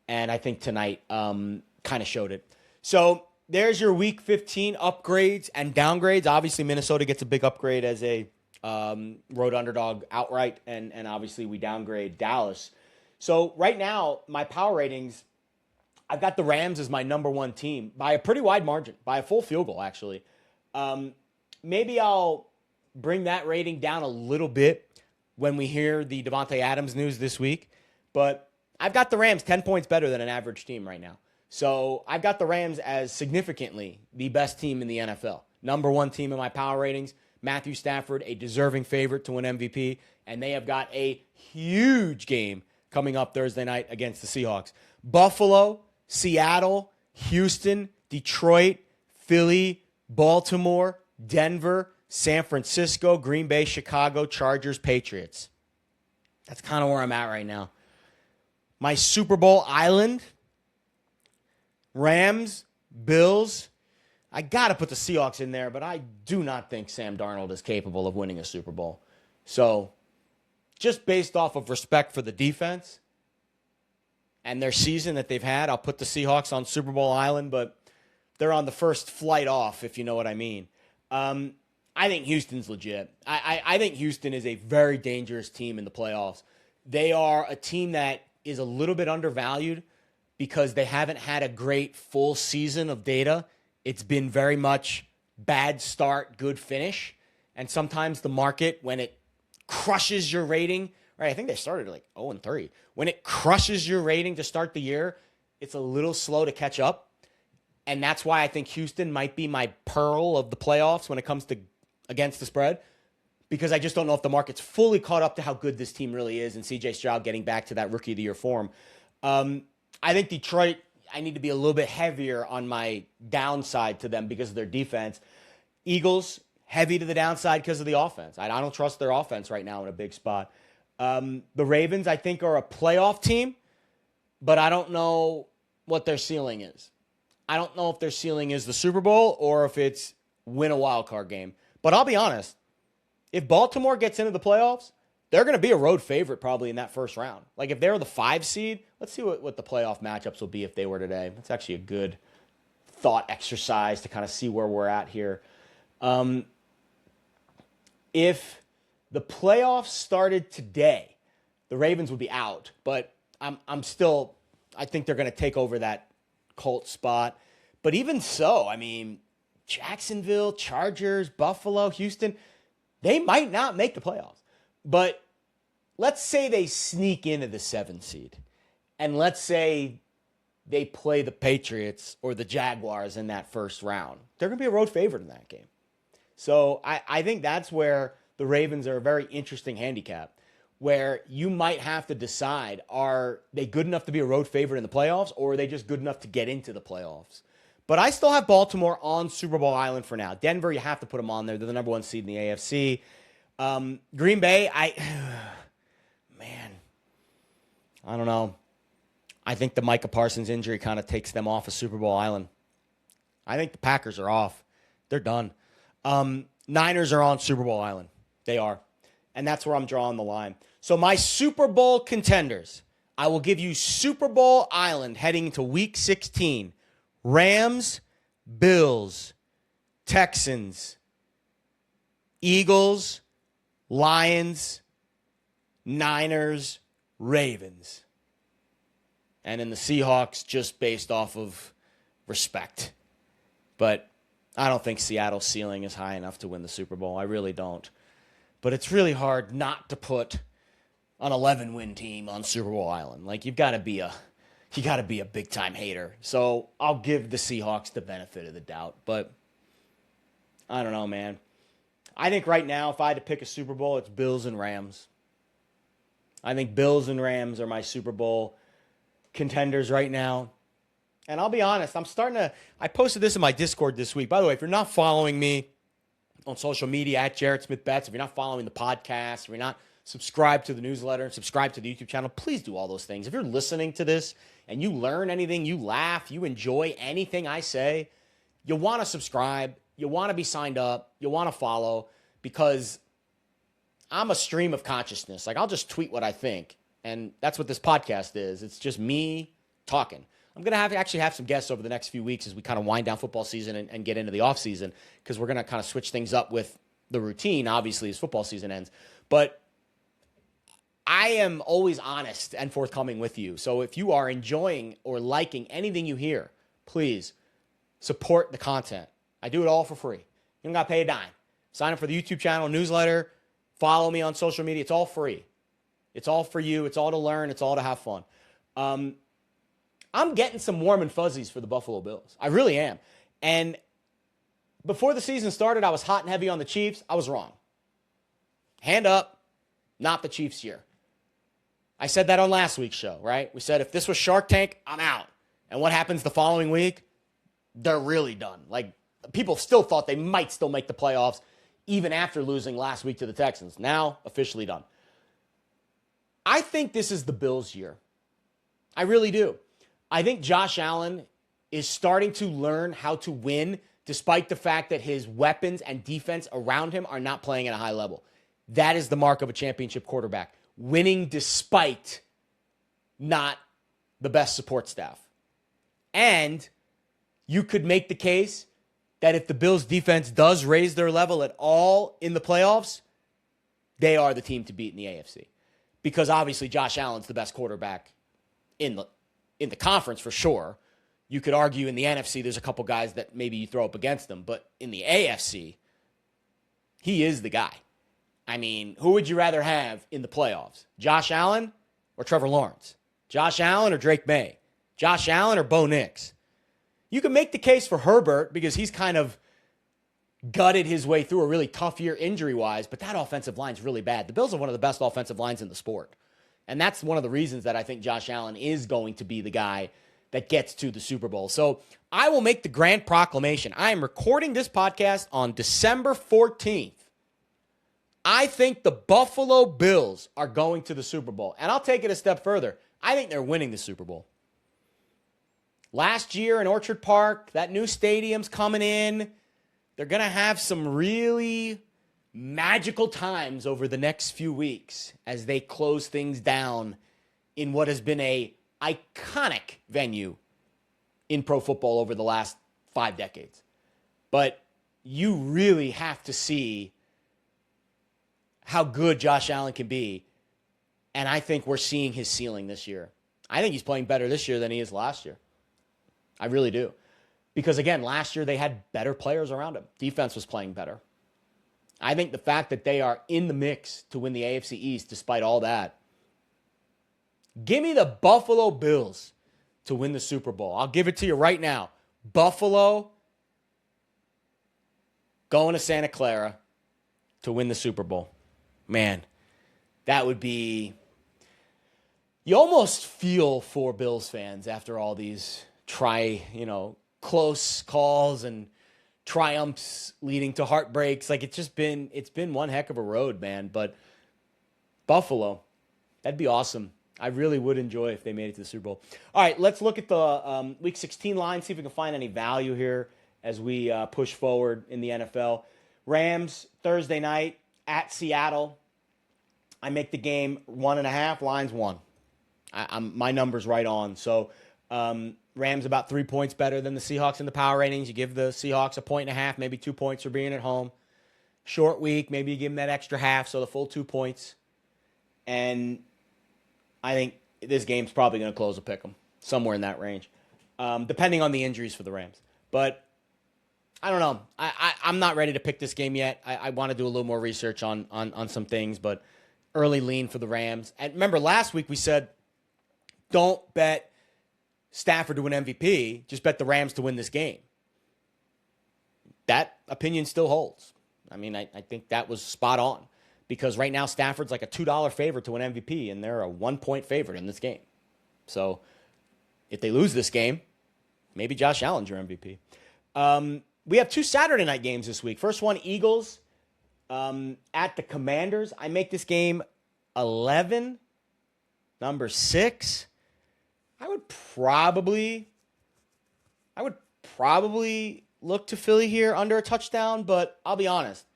and I think tonight kind of showed it. So there's your Week 15 upgrades and downgrades. Obviously, Minnesota gets a big upgrade as a road underdog outright, and obviously we downgrade Dallas. So right now, my power ratings, I've got the Rams as my number one team by a pretty wide margin, by a full field goal, actually. Maybe I'll bring that rating down a little bit when we hear the Devontae Adams news this week. But I've got the Rams 10 points better than an average team right now. So I've got the Rams as significantly the best team in the NFL. Number one team in my power ratings. Matthew Stafford, a deserving favorite to win MVP. And they have got a huge game coming up Thursday night against the Seahawks. Buffalo, Seattle, Houston, Detroit, Philly, Baltimore, Denver, San Francisco, Green Bay, Chicago, Chargers, Patriots. That's kind of where I'm at right now. My Super Bowl island, Rams, Bills. I got to put the Seahawks in there, but I do not think Sam Darnold is capable of winning a Super Bowl. So just based off of respect for the defense and their season that they've had, I'll put the Seahawks on Super Bowl island, but they're on the first flight off, if you know what I mean. I think Houston's legit. I think Houston is a very dangerous team in the playoffs. They are a team that is a little bit undervalued because they haven't had a great full season of data. It's been very much bad start, good finish. And sometimes the market, when it crushes your rating, right? I think they started like 0-3. When it crushes your rating to start the year, it's a little slow to catch up. And that's why I think Houston might be my pearl of the playoffs when it comes to against the spread, because I just don't know if the market's fully caught up to how good this team really is and C.J. Stroud getting back to that Rookie of the Year form. I think Detroit, I need to be a little bit heavier on my downside to them because of their defense. Eagles, heavy to the downside because of the offense. I don't trust their offense right now in a big spot. The Ravens, I think, are a playoff team, but I don't know what their ceiling is. I don't know if their ceiling is the Super Bowl or if it's win a wild card game. But I'll be honest, if Baltimore gets into the playoffs, they're going to be a road favorite probably in that first round. Like if they're the 5 seed, let's see what the playoff matchups will be if they were today. That's actually a good thought exercise to kind of see where we're at here. If the playoffs started today, the Ravens would be out. But I think they're going to take over that Colts spot. But even so, I mean, Jacksonville, Chargers, Buffalo, Houston, they might not make the playoffs. But let's say they sneak into the 7 seed. And let's say they play the Patriots or the Jaguars in that first round. They're going to be a road favorite in that game. So I think that's where the Ravens are a very interesting handicap, where you might have to decide, are they good enough to be a road favorite in the playoffs, or are they just good enough to get into the playoffs? But I still have Baltimore on Super Bowl Island for now. Denver, you have to put them on there. They're the number 1 seed in the AFC. Green Bay, man, I don't know. I think the Micah Parsons injury kind of takes them off of Super Bowl Island. I think the Packers are off. They're done. Niners are on Super Bowl Island. They are. And that's where I'm drawing the line. So my Super Bowl contenders, I will give you Super Bowl Island heading to Week 16. Rams, Bills, Texans, Eagles, Lions, Niners, Ravens. And in the Seahawks, just based off of respect. But I don't think Seattle's ceiling is high enough to win the Super Bowl. I really don't. But it's really hard not to put an 11-win team on Super Bowl Island. Like, you got to be a big-time hater. So I'll give the Seahawks the benefit of the doubt. But I don't know, man. I think right now, if I had to pick a Super Bowl, it's Bills and Rams. I think Bills and Rams are my Super Bowl contenders right now. And I'll be honest, I posted this in my Discord this week. By the way, if you're not following me on social media at Jared Smith Betts, if you're not following the podcast, if you're not subscribed to the newsletter and subscribe to the YouTube channel, please do all those things. If you're listening to this and you learn anything, you laugh, you enjoy anything I say, you want to subscribe, you want to be signed up, you want to follow, because I'm a stream of consciousness. Like, I'll just tweet what I think, and that's what this podcast is. It's just me talking. I'm going to actually have some guests over the next few weeks as we kind of wind down football season and get into the offseason, because we're going to kind of switch things up with the routine, obviously, as football season ends. But I am always honest and forthcoming with you. So if you are enjoying or liking anything you hear, please support the content. I do it all for free. You don't got to pay a dime. Sign up for the YouTube channel, newsletter, follow me on social media. It's all free. It's all for you. It's all to learn. It's all to have fun. I'm getting some warm and fuzzies for the Buffalo Bills. I really am. And before the season started, I was hot and heavy on the Chiefs. I was wrong. Hand up, not the Chiefs' year. I said that on last week's show, right? We said if this was Shark Tank, I'm out. And what happens the following week? They're really done. Like, people still thought they might still make the playoffs even after losing last week to the Texans. Now, officially done. I think this is the Bills' year. I really do. I think Josh Allen is starting to learn how to win despite the fact that his weapons and defense around him are not playing at a high level. That is the mark of a championship quarterback. Winning despite not the best support staff. And you could make the case that if the Bills defense does raise their level at all in the playoffs, they are the team to beat in the AFC. Because obviously Josh Allen's the best quarterback in the conference for sure. You could argue in the NFC there's a couple guys that maybe you throw up against them, but in the AFC, he is the guy. I mean, who would you rather have in the playoffs? Josh Allen or Trevor Lawrence? Josh Allen or Drake May? Josh Allen or Bo Nix? You can make the case for Herbert because he's kind of gutted his way through a really tough year injury-wise, but that offensive line's really bad. The Bills are one of the best offensive lines in the sport. And that's one of the reasons that I think Josh Allen is going to be the guy that gets to the Super Bowl. So I will make the grand proclamation. I am recording this podcast on December 14th. I think the Buffalo Bills are going to the Super Bowl. And I'll take it a step further. I think they're winning the Super Bowl. Last year in Orchard Park, that new stadium's coming in. They're going to have some really magical times over the next few weeks as they close things down in what has been a iconic venue in pro football over the last 5 decades. But you really have to see how good Josh Allen can be. And I think we're seeing his ceiling this year. I think he's playing better this year than he is last year. I really do. Because, again, last year they had better players around him. Defense was playing better. I think the fact that they are in the mix to win the AFC East despite all that. Give me the Buffalo Bills to win the Super Bowl. I'll give it to you right now. Buffalo going to Santa Clara to win the Super Bowl. Man, that would be... You almost feel for Bills fans after all these close calls and triumphs leading to heartbreaks. Like it's been one heck of a road, man. But Buffalo, that'd be awesome. I really would enjoy if they made it to the Super Bowl. All right, let's look at the Week 16 line, see if we can find any value here as we push forward in the NFL. Rams, Thursday night at Seattle. I make the game 1.5, line's 1. My number's right on. So Rams about 3 points better than the Seahawks in the power ratings. You give the Seahawks 1.5, maybe 2 points for being at home. Short week, maybe you give them that extra half, so the full 2 points. And I think this game's probably going to close a pick 'em, somewhere in that range, depending on the injuries for the Rams. But I don't know. I'm not ready to pick this game yet. I want to do a little more research on some things, but early lean for the Rams. And remember, last week we said, don't bet Stafford to win MVP, just bet the Rams to win this game. That opinion still holds. I mean, I think that was spot on. Because right now Stafford's like a $2 favorite to win MVP, and they're a 1-point favorite in this game. So if they lose this game, maybe Josh Allen's your MVP. We have 2 Saturday night games this week. First one, Eagles at the Commanders. I make this game 11, number 6. I would probably look to Philly here under a touchdown, but I'll be honest.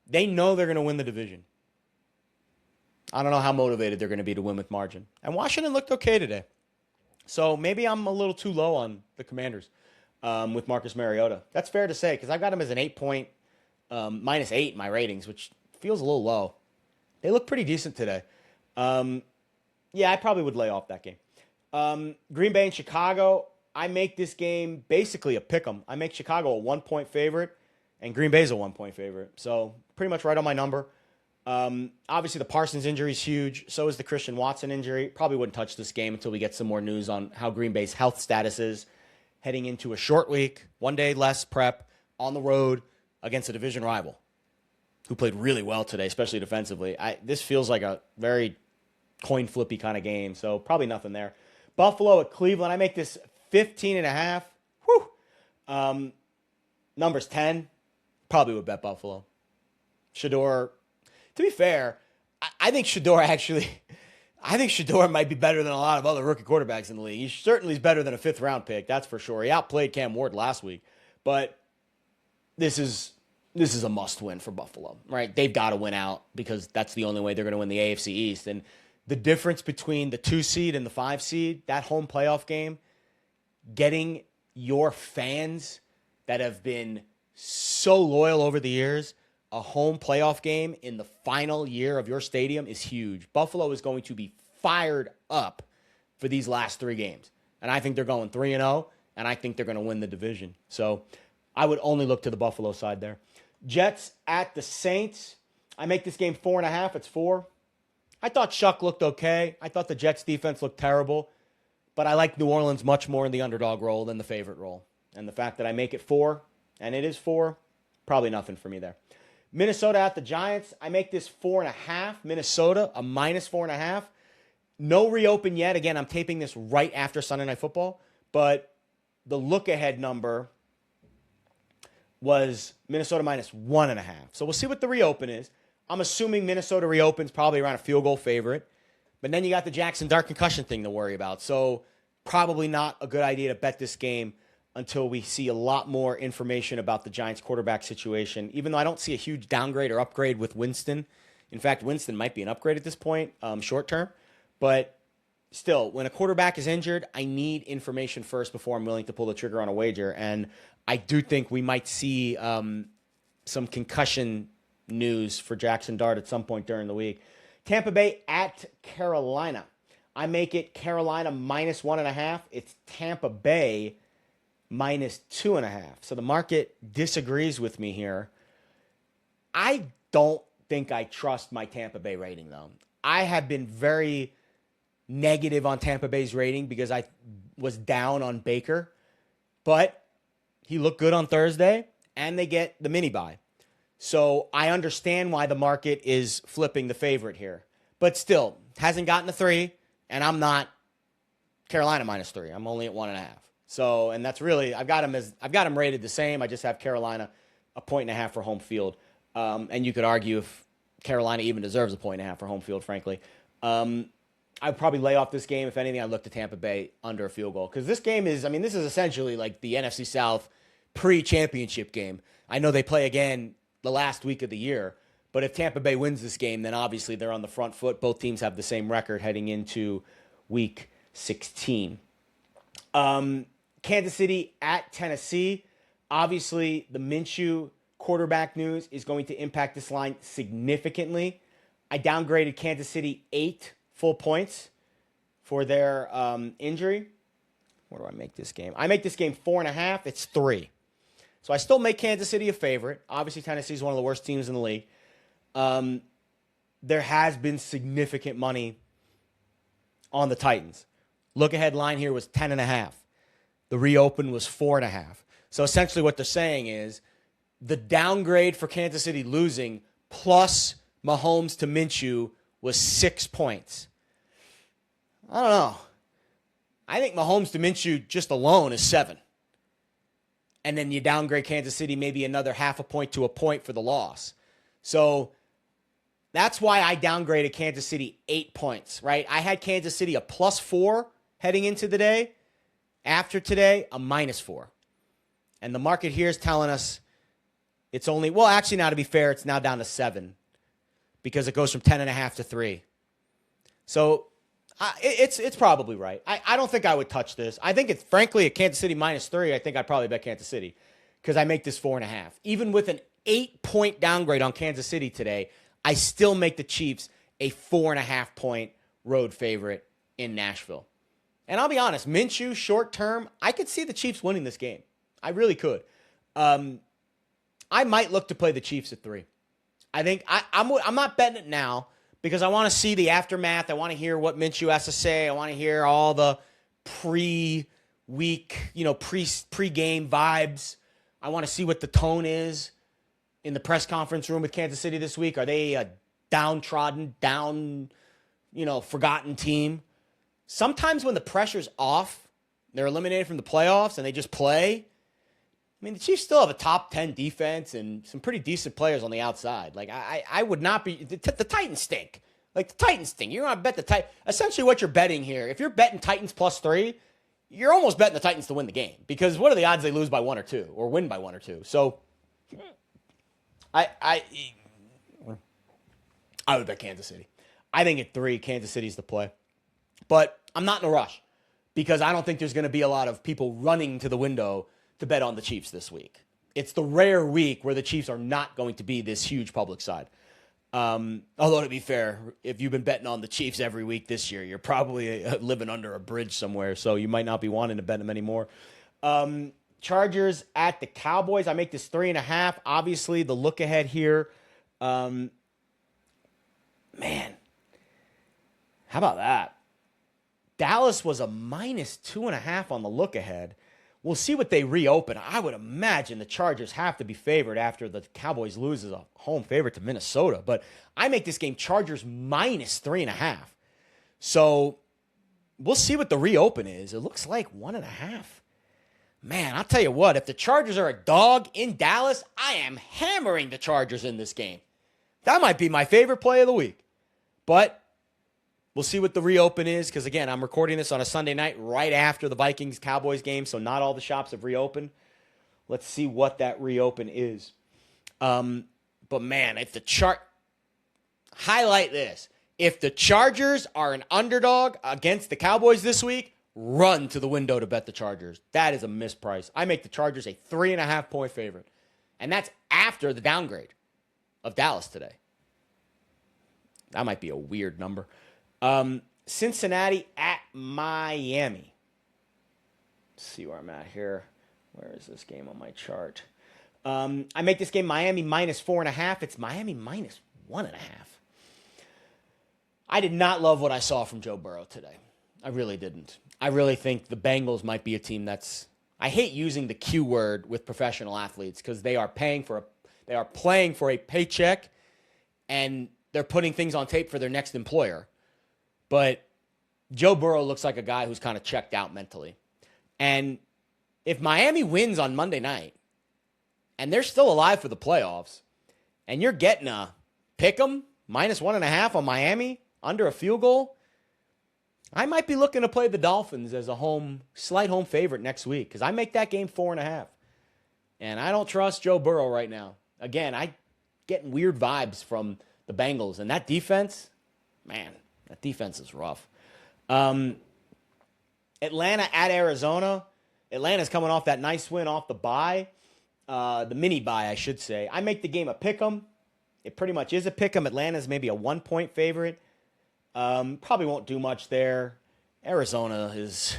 They know they're going to win the division. I don't know how motivated they're going to be to win with margin. And Washington looked okay today. So maybe I'm a little too low on the Commanders with Marcus Mariota. That's fair to say because I've got him as an 8-point -8 in my ratings, which feels a little low. They look pretty decent today. Yeah, I probably would lay off that game. Green Bay and Chicago, I make this game basically a pick 'em. I make Chicago a 1-point favorite. And Green Bay's a 1-point favorite. So pretty much right on my number. Obviously, the Parsons injury is huge. So is the Christian Watson injury. Probably wouldn't touch this game until we get some more news on how Green Bay's health status is heading into a short week, 1 day less prep on the road against a division rival who played really well today, especially defensively. This feels like a very coin flippy kind of game. So probably nothing there. Buffalo at Cleveland. I make this 15.5. Whew. Numbers 10. Probably would bet Buffalo. Shador, to be fair, I think Shador might be better than a lot of other rookie quarterbacks in the league. He certainly is better than a 5th-round pick, that's for sure. He outplayed Cam Ward last week. But this is a must-win for Buffalo, right? They've got to win out because that's the only way they're going to win the AFC East. And the difference between the 2 seed and the 5 seed, that home playoff game, getting your fans that have been so loyal over the years, a home playoff game in the final year of your stadium is huge. Buffalo is going to be fired up for these last 3 games. And I think they're going 3-0, and I think they're going to win the division. So I would only look to the Buffalo side there. Jets at the Saints. I make this game 4.5. It's 4. I thought Shuck looked okay. I thought the Jets defense looked terrible. But I like New Orleans much more in the underdog role than the favorite role. And the fact that I make it 4, and it is 4, probably nothing for me there. Minnesota at the Giants. I make this 4.5. Minnesota, a -4.5. No reopen yet. Again, I'm taping this right after Sunday Night Football. But the look-ahead number was Minnesota -1.5. So we'll see what the reopen is. I'm assuming Minnesota reopens probably around a field goal favorite. But then you got the Jackson Dart concussion thing to worry about. So probably not a good idea to bet this game until we see a lot more information about the Giants quarterback situation, even though I don't see a huge downgrade or upgrade with Winston. In fact, Winston might be an upgrade at this point, short term. But still, when a quarterback is injured, I need information first before I'm willing to pull the trigger on a wager. And I do think we might see some concussion news for Jackson Dart at some point during the week. Tampa Bay at Carolina. I make it Carolina -1.5. It's Tampa Bay -2.5. So the market disagrees with me here. I don't think I trust my Tampa Bay rating, though. I have been very negative on Tampa Bay's rating because I was down on Baker. But he looked good on Thursday, and they get the mini bye. So I understand why the market is flipping the favorite here. But still, hasn't gotten to 3, and I'm not Carolina -3. I'm only at 1.5. So, and that's really, I've got them rated the same. I just have Carolina a 1.5 for home field. And you could argue if Carolina even deserves a 1.5 for home field, frankly. I'd probably lay off this game. If anything, I'd look to Tampa Bay under a field goal. Because this game is, this is essentially like the NFC South pre-championship game. I know they play again the last week of the year. But if Tampa Bay wins this game, then obviously they're on the front foot. Both teams have the same record heading into Week 16. Kansas City at Tennessee. Obviously, the Minshew quarterback news is going to impact this line significantly. I downgraded Kansas City 8 full points for their injury. What do I make this game? I make this game 4.5. It's 3. So I still make Kansas City a favorite. Obviously, Tennessee is one of the worst teams in the league. There has been significant money on the Titans. Look-ahead line here was 10.5. The reopen was 4.5. So essentially what they're saying is the downgrade for Kansas City losing plus Mahomes to Minshew was 6 points. I don't know. I think Mahomes to Minshew just alone is 7. And then you downgrade Kansas City maybe another 0.5 point to a point for the loss. So that's why I downgraded Kansas City 8 points, right? I had Kansas City a +4 heading into the day. After today, a -4. And the market here is telling us it's only, well, actually, now to be fair, it's now down to 7 because it goes from 10.5 to 3. So it's probably right. I don't think I would touch this. I think it's, frankly, at Kansas City -3, I think I'd probably bet Kansas City because I make this 4.5. Even with an 8-point downgrade on Kansas City today, I still make the Chiefs a 4.5-point road favorite in Nashville. And I'll be honest, Minshew, short term, I could see the Chiefs winning this game. I really could. I might look to play the Chiefs at 3. I think I'm not betting it now because I want to see the aftermath. I want to hear what Minshew has to say. I want to hear all the pre-week, pre-game vibes. I want to see what the tone is in the press conference room with Kansas City this week. Are they a downtrodden, forgotten team? Sometimes when the pressure's off, they're eliminated from the playoffs and they just play. The Chiefs still have a top 10 defense and some pretty decent players on the outside. Like, I would not be, the Titans stink. Like, the Titans stink. You don't want to bet the Titans. Essentially what you're betting here, if you're betting Titans +3, you're almost betting the Titans to win the game. Because what are the odds they lose by 1 or 2 or win by 1 or 2? So, I would bet Kansas City. I think at 3, Kansas City's the play. But I'm not in a rush because I don't think there's going to be a lot of people running to the window to bet on the Chiefs this week. It's the rare week where the Chiefs are not going to be this huge public side. Although, to be fair, if you've been betting on the Chiefs every week this year, you're probably living under a bridge somewhere, so you might not be wanting to bet them anymore. Chargers at the Cowboys. I make this 3.5. Obviously, the look ahead here. Man, how about that? Dallas was a -2.5 on the look ahead. We'll see what they reopen. I would imagine the Chargers have to be favored after the Cowboys lose as a home favorite to Minnesota. But I make this game Chargers -3.5. So we'll see what the reopen is. It looks like 1.5. Man, I'll tell you what, if the Chargers are a dog in Dallas, I am hammering the Chargers in this game. That might be my favorite play of the week. But we'll see what the reopen is because, again, I'm recording this on a Sunday night right after the Vikings-Cowboys game, so not all the shops have reopened. Let's see what that reopen is. But, man, if the highlight this. If the Chargers are an underdog against the Cowboys this week, run to the window to bet the Chargers. That is a misprice. I make the Chargers a 3.5-point favorite. And that's after the downgrade of Dallas today. That might be a weird number. Cincinnati at Miami. Let's see where I'm at here. Where is this game on my chart? I make this game Miami minus 4.5. It's Miami minus 1.5. I did not love what I saw from Joe Burrow today. I really didn't. I really think the Bengals might be a team that's... I hate using the Q word with professional athletes because they are playing for a paycheck and they're putting things on tape for their next employer. But Joe Burrow looks like a guy who's kind of checked out mentally. And if Miami wins on Monday night and they're still alive for the playoffs and you're getting a pick 'em minus 1.5 on Miami under a field goal, I might be looking to play the Dolphins as a slight home favorite next week because I make that game 4.5. And I don't trust Joe Burrow right now. Again, I getting weird vibes from the Bengals. And that defense, man, that defense is rough. Atlanta at Arizona. Atlanta's coming off that nice win off the bye. The mini bye, I should say. I make the game a pick 'em. It pretty much is a pick 'em. Atlanta's maybe a 1-point favorite. Probably won't do much there. Arizona's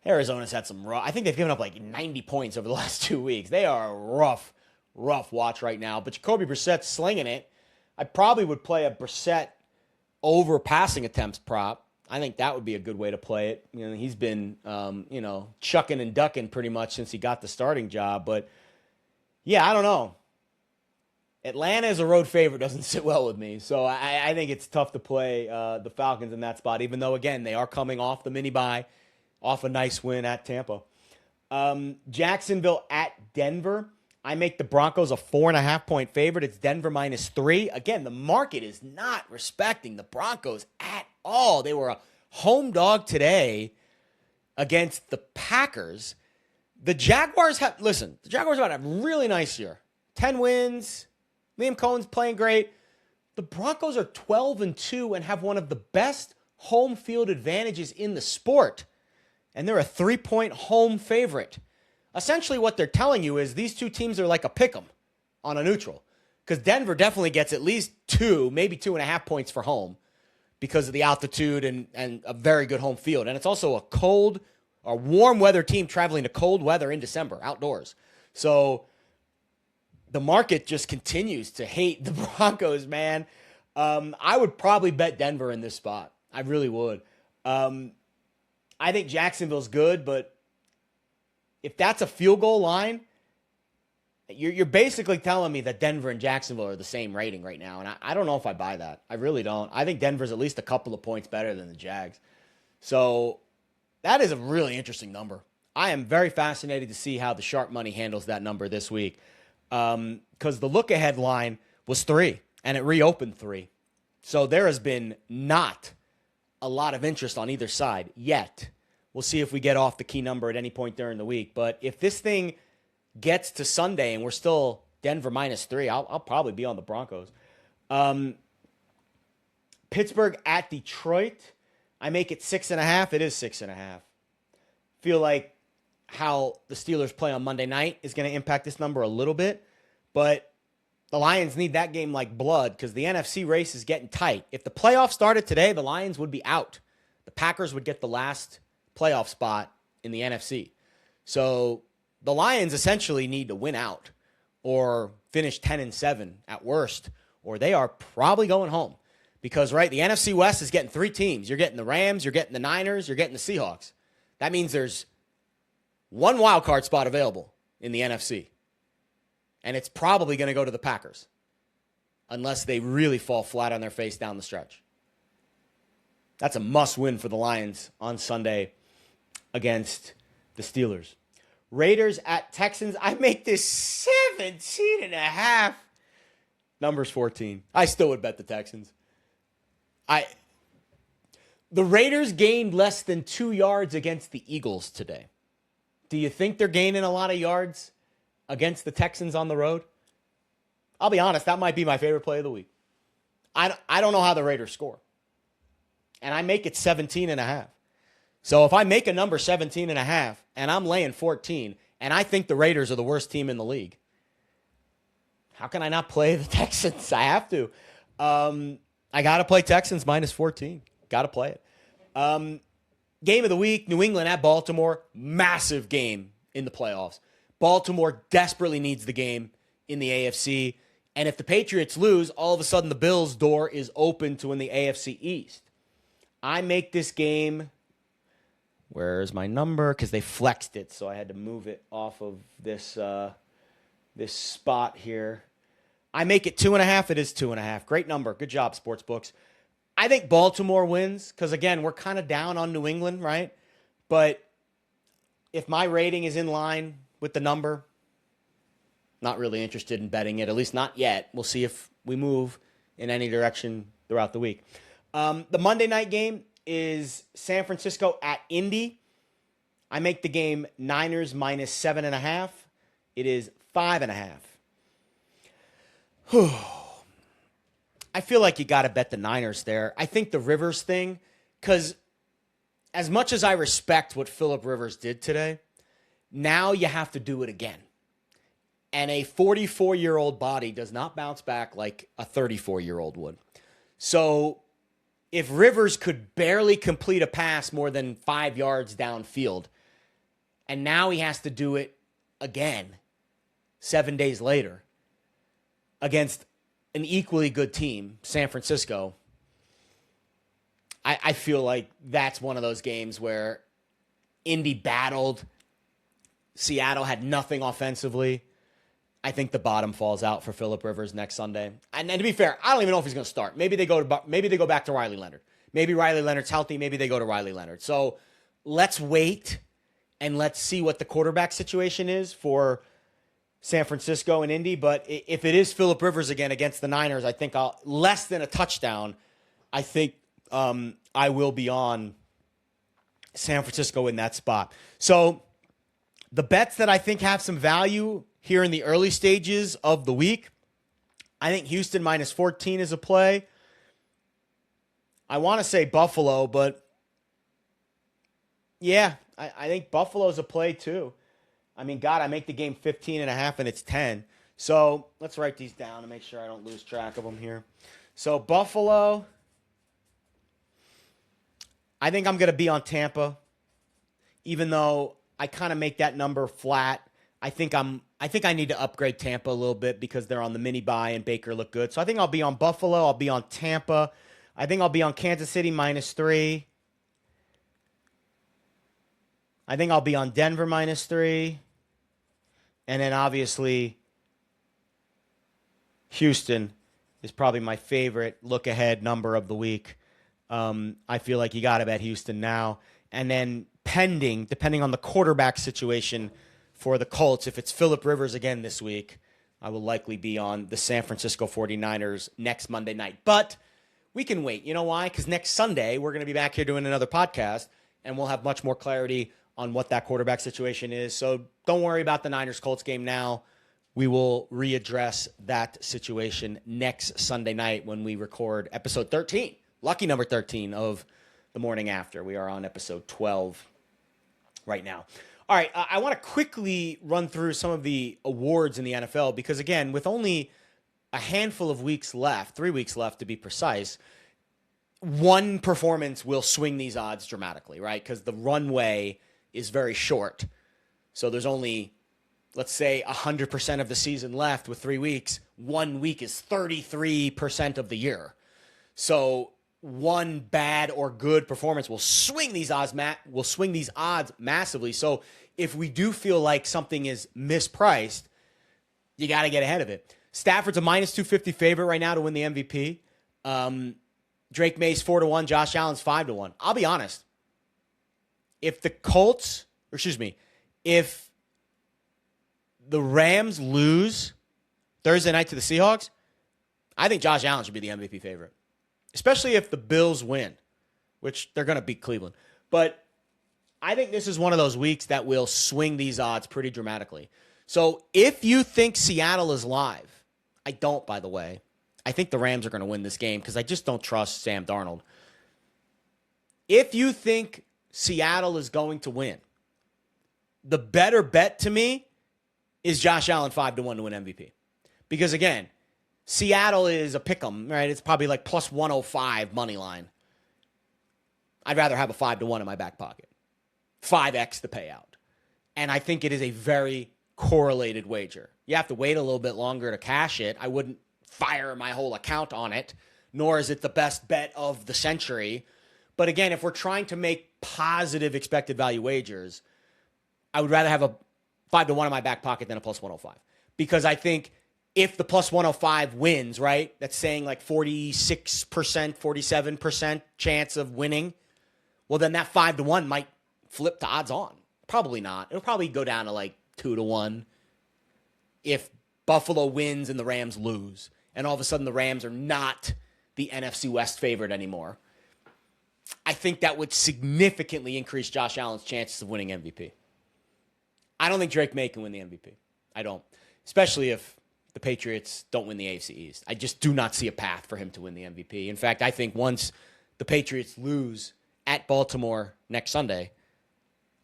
had some rough. I think they've given up like 90 points over the last 2 weeks. They are a rough watch right now. But Jacoby Brissett's slinging it. I probably would play a Brissett over passing attempts prop. I think that would be a good way to play it. You know, he's been, chucking and ducking pretty much since he got the starting job. But yeah, I don't know. Atlanta as a road favorite doesn't sit well with me. So I think it's tough to play the Falcons in that spot, even though, again, they are coming off the mini-bye, off a nice win at Tampa. Jacksonville at Denver. I make the Broncos a 4.5-point favorite. It's Denver minus 3. Again, the market is not respecting the Broncos at all. They were a home dog today against the Packers. The Jaguars have had a really nice year. 10 wins. Liam Cohen's playing great. The Broncos are 12-2 and have one of the best home field advantages in the sport. And they're a 3-point home favorite. Essentially what they're telling you is these two teams are like a pick 'em on a neutral. Because Denver definitely gets at least 2, maybe 2.5 points for home because of the altitude and a very good home field. And it's also a cold or warm weather team traveling to cold weather in December, outdoors. So the market just continues to hate the Broncos, man. I would probably bet Denver in this spot. I really would. I think Jacksonville's good, but if that's a field goal line, you're basically telling me that Denver and Jacksonville are the same rating right now, and I don't know if I buy that. I really don't. I think Denver's at least a couple of points better than the Jags. So that is a really interesting number. I am very fascinated to see how the sharp money handles that number this week. Because the look-ahead line was 3, and it reopened 3. So there has been not a lot of interest on either side yet. We'll see if we get off the key number at any point during the week. But if this thing gets to Sunday and we're still Denver minus 3, I'll probably be on the Broncos. Pittsburgh at Detroit. I make it 6.5. It is 6.5. Feel like how the Steelers play on Monday night is going to impact this number a little bit, but the Lions need that game like blood because the NFC race is getting tight. If the playoffs started today, the Lions would be out. The Packers would get the last playoff spot in the NFC. So the Lions essentially need to win out or finish 10-7 at worst, or they are probably going home because, right, the NFC West is getting 3 teams. You're getting the Rams, you're getting the Niners, you're getting the Seahawks. That means there's one wild card spot available in the NFC. And it's probably going to go to the Packers unless they really fall flat on their face down the stretch. That's a must-win for the Lions on Sunday against the Steelers. Raiders at Texans. I make this 17.5. Number's 14. I still would bet the Texans. The Raiders gained less than 2 yards against the Eagles today. Do you think they're gaining a lot of yards against the Texans on the road? I'll be honest, that might be my favorite play of the week. I don't know how the Raiders score. And I make it 17.5. So if I make a number 17.5 and I'm laying 14 and I think the Raiders are the worst team in the league, how can I not play the Texans? I have to. I got to play Texans minus 14. Got to play it. Game of the week, New England at Baltimore. Massive game in the playoffs. Baltimore desperately needs the game in the AFC. And if the Patriots lose, all of a sudden the Bills' door is open to win the AFC East. I make this game. Where's my number? Because they flexed it, so I had to move it off of this this spot here. I make it 2.5. It is 2.5. Great number. Good job, sportsbooks. I think Baltimore wins because, again, we're kind of down on New England, right? But if my rating is in line with the number, not really interested in betting it, at least not yet. We'll see if we move in any direction throughout the week. The Monday night game is San Francisco at Indy. I make the game Niners minus 7.5. It is 5.5. I feel like you got to bet the Niners there. I think the Rivers thing, because as much as I respect what Phillip Rivers did today, now you have to do it again. And a 44-year-old body does not bounce back like a 34-year-old would. So if Rivers could barely complete a pass more than 5 yards downfield, and now he has to do it again 7 days later against an equally good team, San Francisco, I feel like that's one of those games where Indy battled. Seattle had nothing offensively. I think the bottom falls out for Phillip Rivers next Sunday. And to be fair, I don't even know if he's going to start. Maybe they go back to Riley Leonard. Maybe Riley Leonard's healthy. Maybe they go to Riley Leonard. So let's wait and let's see what the quarterback situation is for San Francisco and Indy. But if it is Phillip Rivers again against the Niners, I think less than a touchdown. I think I will be on San Francisco in that spot. So the bets that I think have some value here in the early stages of the week, I think Houston minus 14 is a play. I want to say Buffalo, but yeah, I think Buffalo is a play too. I mean, God, I make the game 15.5 and it's 10. So let's write these down to make sure I don't lose track of them here. So Buffalo, I think I'm going to be on Tampa, even though I kind of make that number flat. I think I need to upgrade Tampa a little bit because they're on the mini bye and Baker looked good. So I think I'll be on Buffalo. I'll be on Tampa. I think I'll be on Kansas City minus 3. I think I'll be on Denver minus 3. And then obviously Houston is probably my favorite look-ahead number of the week. I feel like you got to bet Houston now. And then depending on the quarterback situation for the Colts, if it's Phillip Rivers again this week, I will likely be on the San Francisco 49ers next Monday night. But we can wait. You know why? Because next Sunday, we're going to be back here doing another podcast, and we'll have much more clarity on what that quarterback situation is. So don't worry about the Niners-Colts game now. We will readdress that situation next Sunday night when we record episode 13, lucky number 13 of the morning after. We are on episode 12 right now. All right, I want to quickly run through some of the awards in the NFL because, again, with only a handful of weeks left, 3 weeks left to be precise, one performance will swing these odds dramatically, right? Because the runway is very short. So there's only, let's say, 100% of the season left with 3 weeks. 1 week is 33% of the year. So one bad or good performance will swing these odds massively. So if we do feel like something is mispriced, you got to get ahead of it. Stafford's a minus 250 favorite right now to win the MVP. Drake May's 4-1. Josh Allen's 5-1. I'll be honest. If the if the Rams lose Thursday night to the Seahawks, I think Josh Allen should be the MVP favorite, especially if the Bills win, which they're going to beat Cleveland. But I think this is one of those weeks that will swing these odds pretty dramatically. So if you think Seattle is live, I don't, by the way. I think the Rams are going to win this game because I just don't trust Sam Darnold. If you think Seattle is going to win, the better bet to me is Josh Allen 5-1 to win MVP. Because again, Seattle is a pick'em, right? It's probably like plus 105 money line. I'd rather have a 5-1 in my back pocket. 5x the payout. And I think it is a very correlated wager. You have to wait a little bit longer to cash it. I wouldn't fire my whole account on it, nor is it the best bet of the century. But again, if we're trying to make positive expected value wagers, I would rather have a 5-1 in my back pocket than a plus 105. Because I think if the plus 105 wins, right, that's saying like 46%, 47% chance of winning, well, then that 5-1 might flip to odds on. Probably not. It'll probably go down to like 2-1 if Buffalo wins and the Rams lose. And all of a sudden the Rams are not the NFC West favorite anymore. I think that would significantly increase Josh Allen's chances of winning MVP. I don't think Drake May can win the MVP. I don't. Especially if the Patriots don't win the AFC East. I just do not see a path for him to win the MVP. In fact, I think once the Patriots lose at Baltimore next Sunday,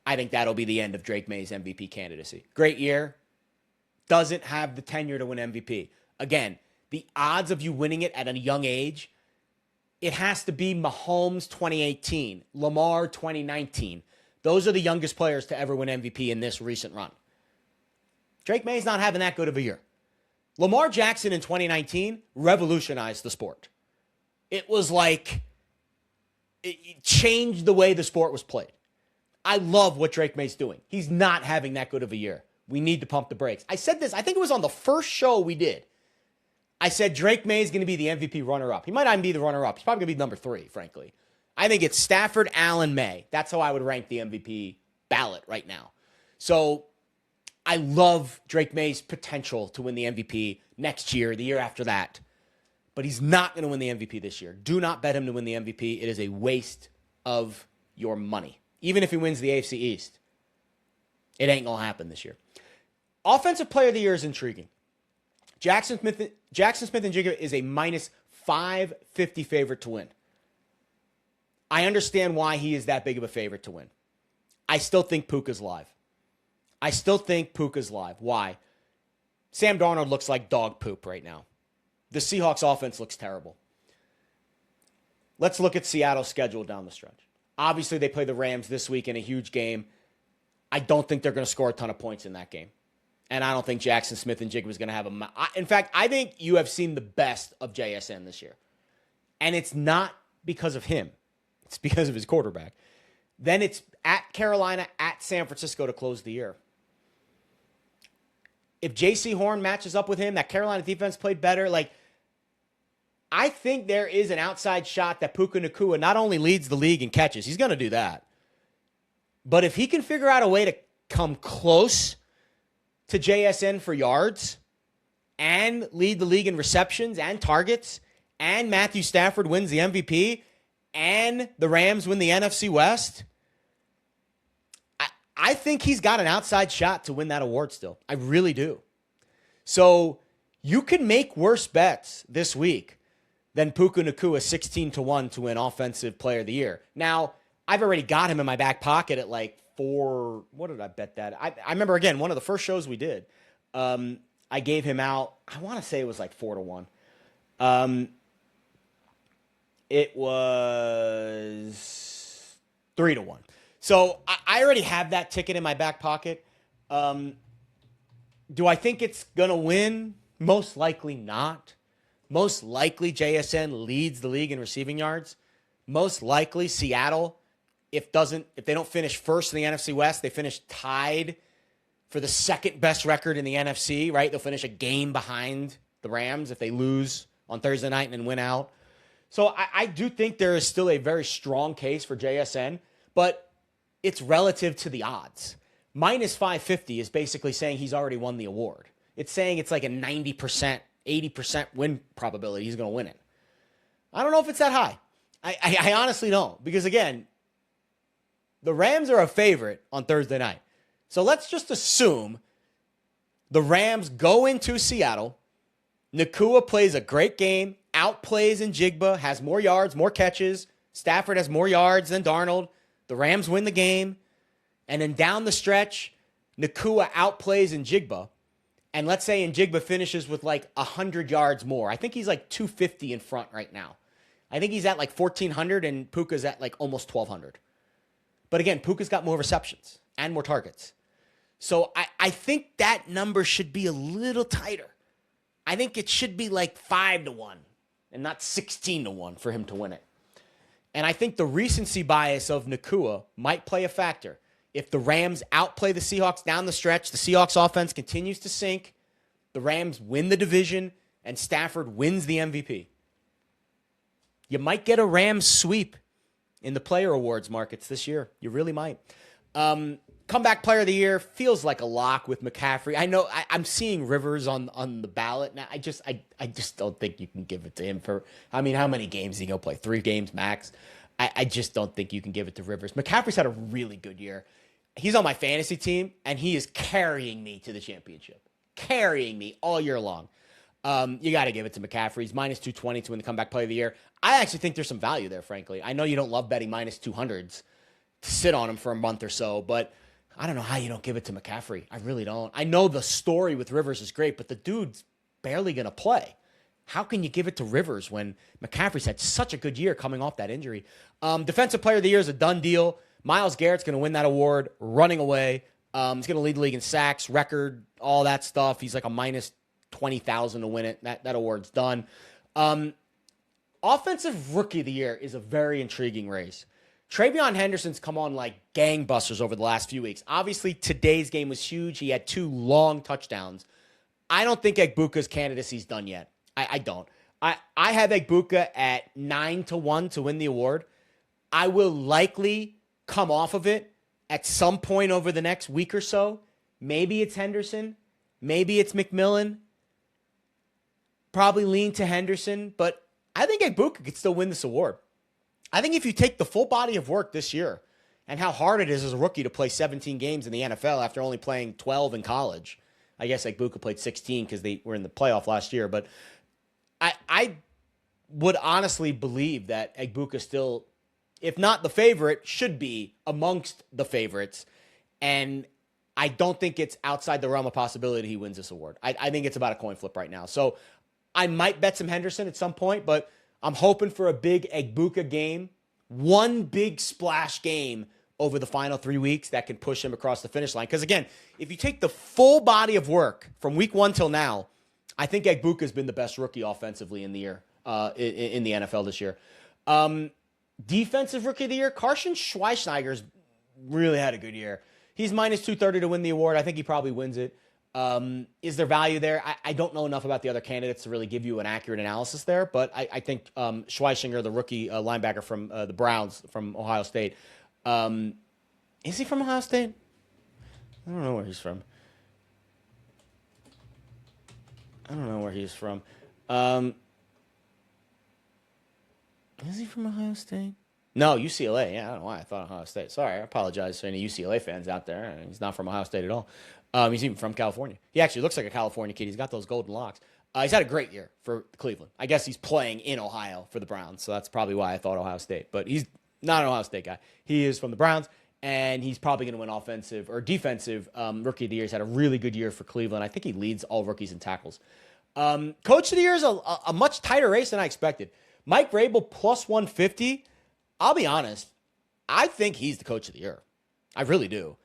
I think that'll be the end of Drake May's MVP candidacy. Great year. Doesn't have the tenure to win MVP. Again, the odds of you winning it at a young age, it has to be Mahomes 2018, Lamar 2019. Those are the youngest players to ever win MVP in this recent run. Drake May's not having that good of a year. Lamar Jackson in 2019 revolutionized the sport. It was like, it changed the way the sport was played. I love what Drake May's doing. He's not having that good of a year. We need to pump the brakes. I said this, I think it was on the first show we did. I said Drake May is going to be the MVP runner-up. He might not even be the runner-up. He's probably going to be number 3, frankly. I think it's Stafford, Allen, May. That's how I would rank the MVP ballot right now. So I love Drake May's potential to win the MVP next year, the year after that. But he's not going to win the MVP this year. Do not bet him to win the MVP. It is a waste of your money. Even if he wins the AFC East, it ain't going to happen this year. Offensive Player of the Year is intriguing. Jackson Smith and Jigga is a minus 550 favorite to win. I understand why he is that big of a favorite to win. I still think Puka's live. Why? Sam Darnold looks like dog poop right now. The Seahawks offense looks terrible. Let's look at Seattle's schedule down the stretch. Obviously, they play the Rams this week in a huge game. I don't think they're going to score a ton of points in that game. And I don't think Jackson Smith and Jigba is going to have a... In fact, I think you have seen the best of JSN this year. And it's not because of him. It's because of his quarterback. Then it's at Carolina, at San Francisco to close the year. If J.C. Horn matches up with him, that Carolina defense played better. I think there is an outside shot that Puka Nakua not only leads the league in catches, he's going to do that. But if he can figure out a way to come close to JSN for yards and lead the league in receptions and targets, and Matthew Stafford wins the MVP, and the Rams win the NFC West, I think he's got an outside shot to win that award still. I really do. So you can make worse bets this week than Puka Nakua 16-1 to win Offensive Player of the Year. Now, I've already got him in my back pocket at like 4. What did I bet that? I remember, again, one of the first shows we did, I gave him out, I want to say it was like 4-1. It was 3-1. So I already have that ticket in my back pocket. Do I think it's going to win? Most likely not. Most likely JSN leads the league in receiving yards. Most likely Seattle, if they don't finish first in the NFC West, they finish tied for the second best record in the NFC, right? They'll finish a game behind the Rams if they lose on Thursday night and then win out. So I do think there is still a very strong case for JSN, but it's relative to the odds. Minus 550 is basically saying he's already won the award. It's saying it's like a 90% 80% win probability he's going to win it. I don't know if it's that high. I honestly don't. Because, again, the Rams are a favorite on Thursday night. So let's just assume the Rams go into Seattle. Nakua plays a great game, outplays Njigba, has more yards, more catches. Stafford has more yards than Darnold. The Rams win the game. And then down the stretch, Nakua outplays Njigba. And let's say Njigba finishes with like 100 yards more. I think he's like 250 in front right now. I think he's at like 1,400 and Puka's at like almost 1,200. But again, Puka's got more receptions and more targets. So I think that number should be a little tighter. I think it should be like 5-1 and not 16-1 for him to win it. And I think the recency bias of Nakua might play a factor. If the Rams outplay the Seahawks down the stretch, the Seahawks offense continues to sink, the Rams win the division, and Stafford wins the MVP. You might get a Rams sweep in the player awards markets this year. You really might. Comeback player of the year feels like a lock with McCaffrey. I know I'm seeing Rivers on the ballot now. I just don't think you can give it to him for. I mean, how many games is he gonna play? 3 games max. I just don't think you can give it to Rivers. McCaffrey's had a really good year. He's on my fantasy team, and he is carrying me to the championship. Carrying me all year long. You got to give it to McCaffrey. He's minus 220 to win the comeback player of the year. I actually think there's some value there, frankly. I know you don't love betting minus 200s to sit on him for a month or so, but I don't know how you don't give it to McCaffrey. I really don't. I know the story with Rivers is great, but the dude's barely going to play. How can you give it to Rivers when McCaffrey's had such a good year coming off that injury? Defensive player of the year is a done deal. Myles Garrett's going to win that award running away. He's going to lead the league in sacks, record, all that stuff. He's like a minus 20,000 to win it. That award's done. Offensive rookie of the year is a very intriguing race. Travion Henderson's come on like gangbusters over the last few weeks. Obviously, today's game was huge. He had 2 long touchdowns. I don't think Egbuka's candidacy's done yet. I don't. I have Egbuka at 9-1 to win the award. I will likely come off of it at some point over the next week or so. Maybe it's Henderson. Maybe it's McMillan. Probably lean to Henderson, but I think Egbuka could still win this award. I think if you take the full body of work this year and how hard it is as a rookie to play 17 games in the NFL after only playing 12 in college, I guess Egbuka played 16 because they were in the playoff last year, but I would honestly believe that Egbuka still, if not the favorite, should be amongst the favorites. And I don't think it's outside the realm of possibility he wins this award. I think it's about a coin flip right now. So I might bet some Henderson at some point, but I'm hoping for a big Egbuka game, one big splash game over the final 3 weeks that can push him across the finish line. Because again, if you take the full body of work from week 1 till now, I think Egbuka has been the best rookie offensively in the year, in the NFL this year. Defensive rookie of the year, Carson Schweinsteiger's really had a good year. He's minus 230 to win the award. I think he probably wins it. Is there value there? I don't know enough about the other candidates to really give you an accurate analysis there, but I think Schweissinger, the rookie linebacker from the Browns from Ohio State, is he from Ohio State? I don't know where he's from. Is he from Ohio State? No, UCLA. Yeah, I don't know why I thought Ohio State. Sorry, I apologize to any UCLA fans out there. He's not from Ohio State at all. He's even from California. He actually looks like a California kid. He's got those golden locks. He's had a great year for Cleveland. I guess he's playing in Ohio for the Browns, so that's probably why I thought Ohio State. But he's not an Ohio State guy. He is from the Browns, and he's probably going to win offensive or defensive rookie of the year. He's had a really good year for Cleveland. I think he leads all rookies in tackles. Coach of the year is a much tighter race than I expected. Mike Vrabel plus 150. I'll be honest. I think he's the coach of the year. I really do.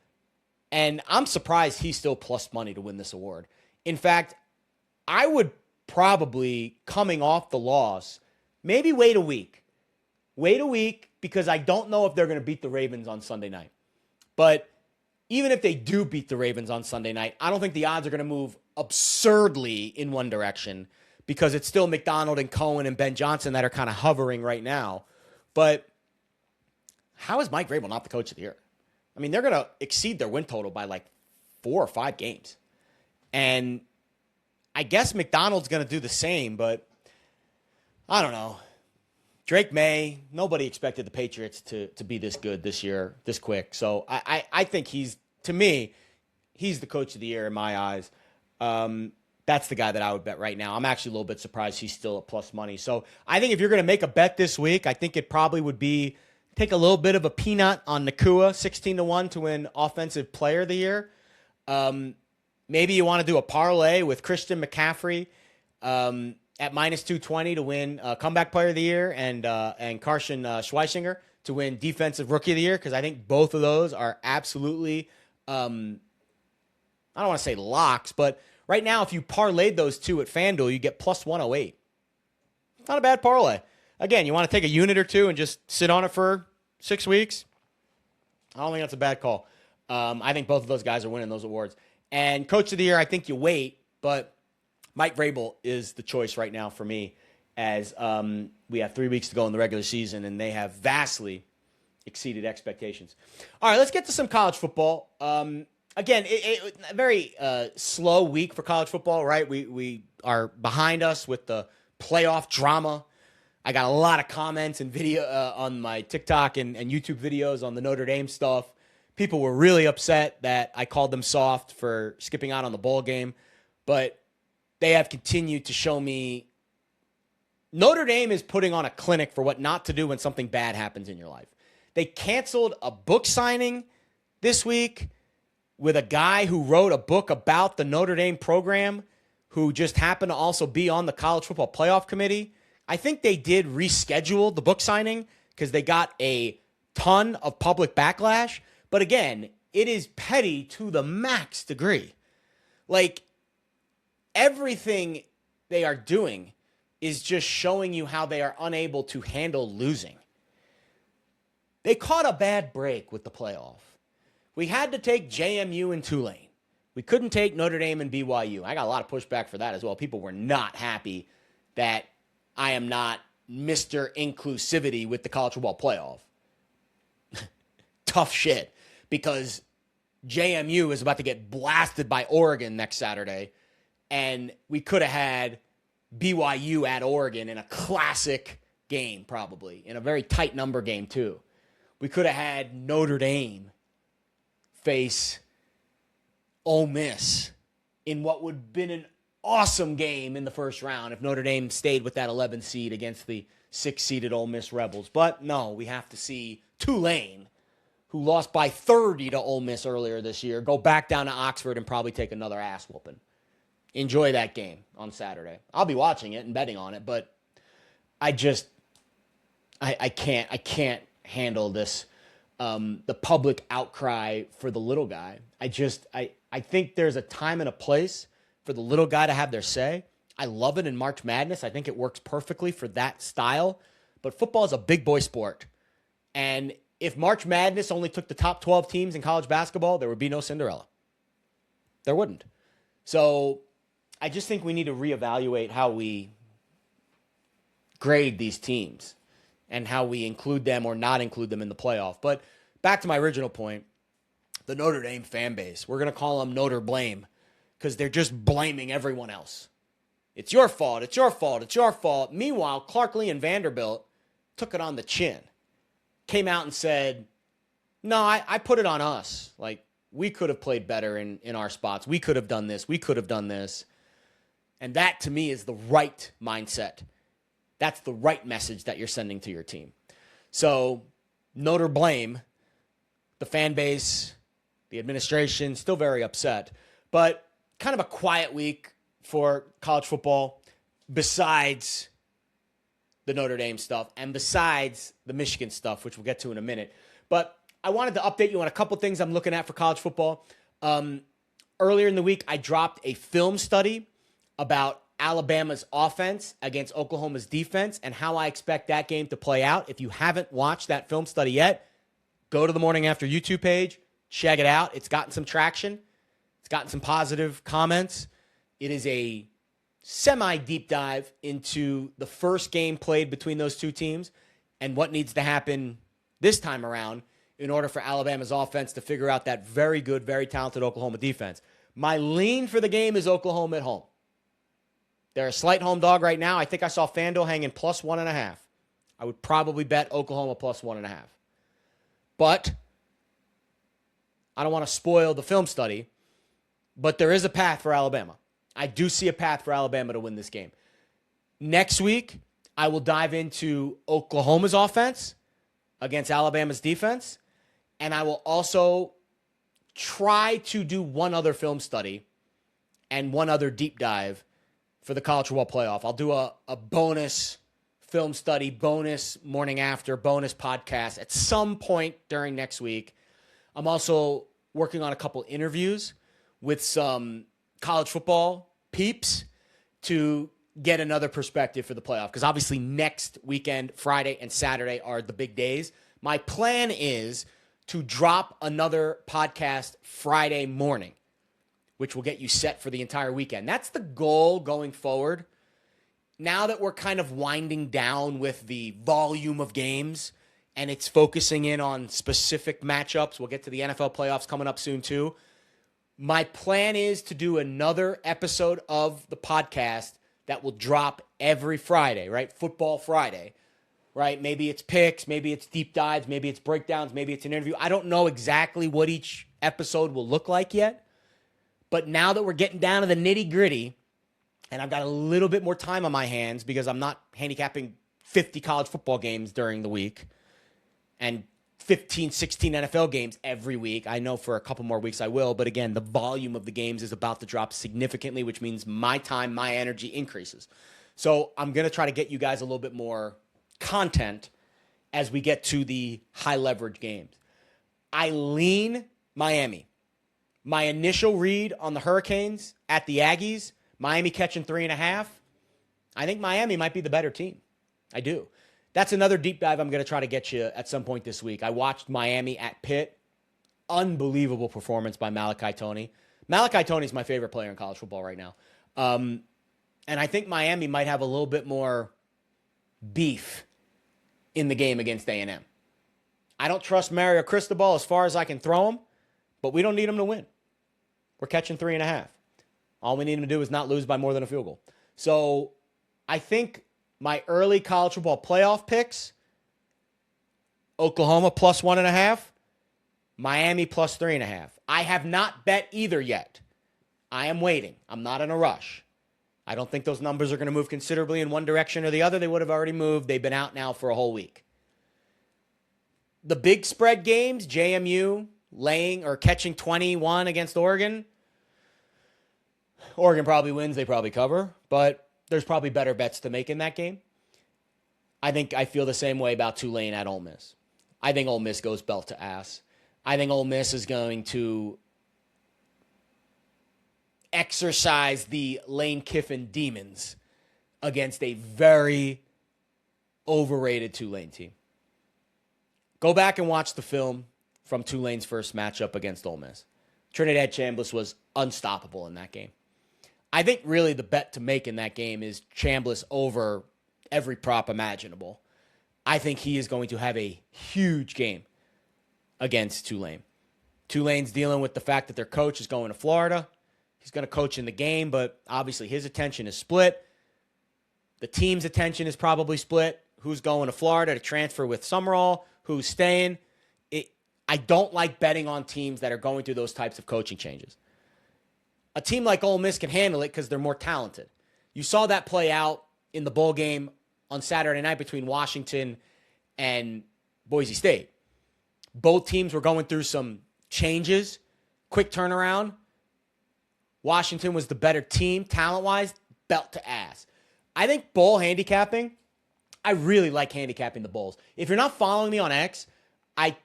And I'm surprised he's still plus money to win this award. In fact, I would probably, coming off the loss, maybe wait a week. Wait a week because I don't know if they're going to beat the Ravens on Sunday night. But even if they do beat the Ravens on Sunday night, I don't think the odds are going to move absurdly in one direction because it's still McDonald and Cohen and Ben Johnson that are kind of hovering right now. But how is Mike Vrabel not the coach of the year? I mean, they're going to exceed their win total by like 4 or 5 games. And I guess McDonald's going to do the same, but I don't know. Drake May, nobody expected the Patriots to be this good this year, this quick. So I think to me, he's the coach of the year in my eyes. That's the guy that I would bet right now. I'm actually a little bit surprised he's still at plus money. So I think if you're going to make a bet this week, I think it probably would be take a little bit of a peanut on Nakua, 16-1 to win Offensive Player of the Year. Maybe you want to do a parlay with Christian McCaffrey at minus 220 to win Comeback Player of the Year and Carson Schweisinger to win Defensive Rookie of the Year, because I think both of those are absolutely, I don't want to say locks, but right now if you parlayed those two at FanDuel, you get plus 108. Not a bad parlay. Again, you want to take a unit or two and just sit on it for 6 weeks? I don't think that's a bad call. I think both of those guys are winning those awards. And Coach of the Year, I think you wait, but Mike Vrabel is the choice right now for me, as we have 3 weeks to go in the regular season, and they have vastly exceeded expectations. All right, let's get to some college football. Again, a very slow week for college football, right? We are behind us with the playoff drama. I got a lot of comments and video on my TikTok and YouTube videos on the Notre Dame stuff. People were really upset that I called them soft for skipping out on the bowl game, but they have continued to show me Notre Dame is putting on a clinic for what not to do when something bad happens in your life. They canceled a book signing this week with a guy who wrote a book about the Notre Dame program, who just happened to also be on the college football playoff committee. I think they did reschedule the book signing because they got a ton of public backlash. But again, it is petty to the max degree. Like, everything they are doing is just showing you how they are unable to handle losing. They caught a bad break with the playoff. We had to take JMU and Tulane. We couldn't take Notre Dame and BYU. I got a lot of pushback for that as well. People were not happy that I am not Mr. Inclusivity with the college football playoff. Tough shit, because JMU is about to get blasted by Oregon next Saturday, and we could have had BYU at Oregon in a classic game, probably, in a very tight number game too. We could have had Notre Dame face Ole Miss in what would have been an awesome game in the first round if Notre Dame stayed with that 11 seed against the 6-seeded Ole Miss Rebels. But no, we have to see Tulane, who lost by 30 to Ole Miss earlier this year, go back down to Oxford and probably take another ass whooping. Enjoy that game on Saturday. I'll be watching it and betting on it, but I can't handle this, the public outcry for the little guy. I think there's a time and a place for the little guy to have their say. I love it in March Madness. I think it works perfectly for that style, but football is a big boy sport. And if March Madness only took the top 12 teams in college basketball, there would be no Cinderella. There wouldn't. So I just think we need to reevaluate how we grade these teams and how we include them or not include them in the playoff. But back to my original point, the Notre Dame fan base, we're going to call them Notre Blame because they're just blaming everyone else. It's your fault. It's your fault. It's your fault. Meanwhile, Clark Lee and Vanderbilt took it on the chin. Came out and said, no, I put it on us. Like, we could have played better in our spots. We could have done this. We could have done this. And that, to me, is the right mindset. That's the right message that you're sending to your team. So, Notre Blame, the fan base, the administration, still very upset. But kind of a quiet week for college football besides the Notre Dame stuff and besides the Michigan stuff, which we'll get to in a minute. But I wanted to update you on a couple things I'm looking at for college football. Earlier in the week, I dropped a film study about Alabama's offense against Oklahoma's defense and how I expect that game to play out. If you haven't watched that film study yet, go to the Morning After YouTube page, check it out. It's gotten some traction. It's gotten some positive comments. It is a semi-deep dive into the first game played between those two teams and what needs to happen this time around in order for Alabama's offense to figure out that very good, very talented Oklahoma defense. My lean for the game is Oklahoma at home. They're a slight home dog right now. I think I saw FanDuel hanging plus 1.5. I would probably bet Oklahoma plus 1.5. But I don't want to spoil the film study, but there is a path for Alabama. I do see a path for Alabama to win this game. Next week, I will dive into Oklahoma's offense against Alabama's defense, and I will also try to do one other film study and one other deep dive for the college football playoff. I'll do a bonus film study, bonus morning after, bonus podcast at some point during next week. I'm also working on a couple interviews with some college football peeps to get another perspective for the playoff, because obviously next weekend, Friday and Saturday, are the big days. My plan is to drop another podcast Friday morning, which will get you set for the entire weekend. That's the goal going forward. Now that we're kind of winding down with the volume of games and it's focusing in on specific matchups, we'll get to the NFL playoffs coming up soon too. My plan is to do another episode of the podcast that will drop every Friday, right? Football Friday, right? Maybe it's picks, maybe it's deep dives, maybe it's breakdowns, maybe it's an interview. I don't know exactly what each episode will look like yet. But now that we're getting down to the nitty gritty, and I've got a little bit more time on my hands because I'm not handicapping 50 college football games during the week and 15, 16 NFL games every week. I know for a couple more weeks I will, but again, the volume of the games is about to drop significantly, which means my time, my energy increases. So I'm going to try to get you guys a little bit more content as we get to the high leverage games. I lean Miami. My initial read on the Hurricanes at the Aggies, Miami catching 3.5. I think Miami might be the better team. I do. That's another deep dive I'm going to try to get you at some point this week. I watched Miami at Pitt. Unbelievable performance by Malachi Toney. Malachi Toney is my favorite player in college football right now. And I think Miami might have a little bit more beef in the game against A&M. I don't trust Mario Cristobal as far as I can throw him, but we don't need him to win. We're catching 3.5. All we need him to do is not lose by more than a field goal. So I think my early college football playoff picks, Oklahoma plus 1.5, Miami plus 3.5. I have not bet either yet. I am waiting. I'm not in a rush. I don't think those numbers are going to move considerably in one direction or the other. They would have already moved. They've been out now for a whole week. The big spread games, JMU laying or catching 21 against Oregon. Oregon probably wins. They probably cover. But there's probably better bets to make in that game. I feel the same way about Tulane at Ole Miss. I think Ole Miss goes belt to ass. I think Ole Miss is going to exercise the Lane Kiffin demons against a very overrated Tulane team. Go back and watch the film from Tulane's first matchup against Ole Miss. Trinidad Chambliss was unstoppable in that game. I think really the bet to make in that game is Chambliss over every prop imaginable. I think he is going to have a huge game against Tulane. Tulane's dealing with the fact that their coach is going to Florida. He's going to coach in the game, but obviously his attention is split. The team's attention is probably split. Who's going to Florida to transfer with Summerall? Who's staying? I don't like betting on teams that are going through those types of coaching changes. A team like Ole Miss can handle it because they're more talented. You saw that play out in the bowl game on Saturday night between Washington and Boise State. Both teams were going through some changes, quick turnaround. Washington was the better team, talent-wise, belt to ass. I think bowl handicapping, I really like handicapping the bowls. If you're not following me on X, I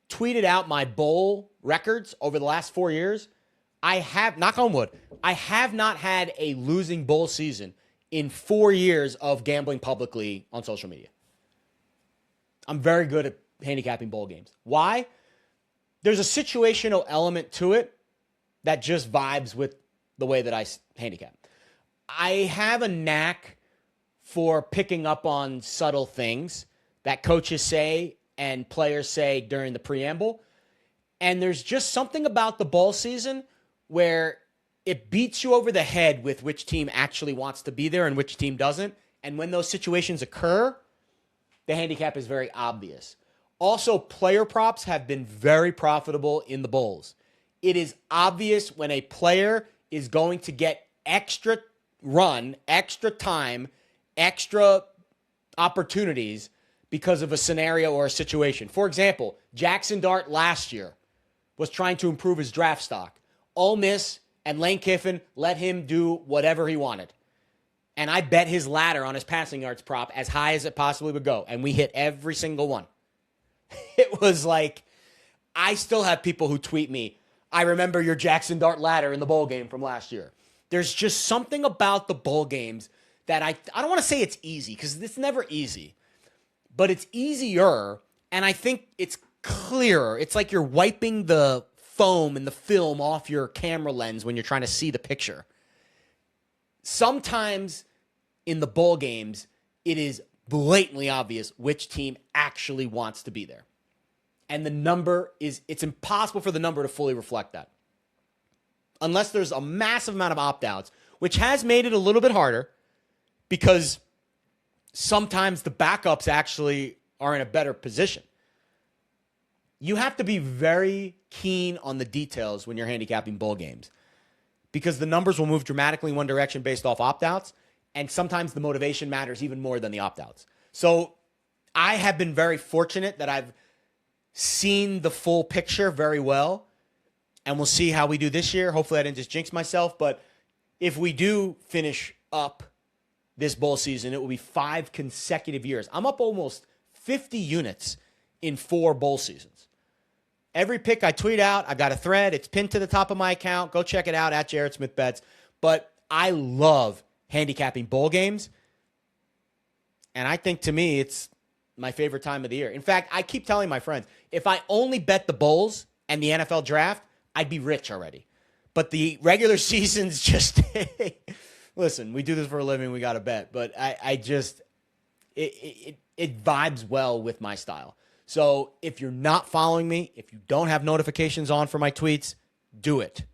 tweeted out my bowl records over the last 4 years. I have, knock on wood, I have not had a losing bowl season in 4 years of gambling publicly on social media. I'm very good at handicapping bowl games. Why? There's a situational element to it that just vibes with the way that I handicap. I have a knack for picking up on subtle things that coaches say and players say during the preamble. And there's just something about the bowl season where it beats you over the head with which team actually wants to be there and which team doesn't. And when those situations occur, the handicap is very obvious. Also, player props have been very profitable in the bowls. It is obvious when a player is going to get extra run, extra time, extra opportunities because of a scenario or a situation. For example, Jackson Dart last year was trying to improve his draft stock. Ole Miss and Lane Kiffin let him do whatever he wanted. And I bet his ladder on his passing yards prop as high as it possibly would go. And we hit every single one. It was like, I still have people who tweet me, I remember your Jackson Dart ladder in the bowl game from last year. There's just something about the bowl games that I don't want to say it's easy, because it's never easy. But it's easier, and I think it's clearer. It's like you're wiping the foam and the film off your camera lens when you're trying to see the picture. Sometimes in the bowl games, it is blatantly obvious which team actually wants to be there. And the number it's impossible for the number to fully reflect that. Unless there's a massive amount of opt-outs, which has made it a little bit harder because sometimes the backups actually are in a better position. You have to be very keen on the details when you're handicapping bowl games, because the numbers will move dramatically in one direction based off opt-outs, and sometimes the motivation matters even more than the opt-outs. So I have been very fortunate that I've seen the full picture very well, and we'll see how we do this year. Hopefully I didn't just jinx myself, but if we do finish up this bowl season, it will be 5 consecutive years. I'm up almost 50 units in 4 bowl seasons. Every pick I tweet out, I've got a thread. It's pinned to the top of my account. Go check it out at Jared Smith Bets. But I love handicapping bowl games, and I think to me it's my favorite time of the year. In fact, I keep telling my friends, if I only bet the bowls and the NFL draft, I'd be rich already. But the regular season's just, listen, we do this for a living, we got to bet. But I just, it vibes well with my style. So if you're not following me, if you don't have notifications on for my tweets, do it.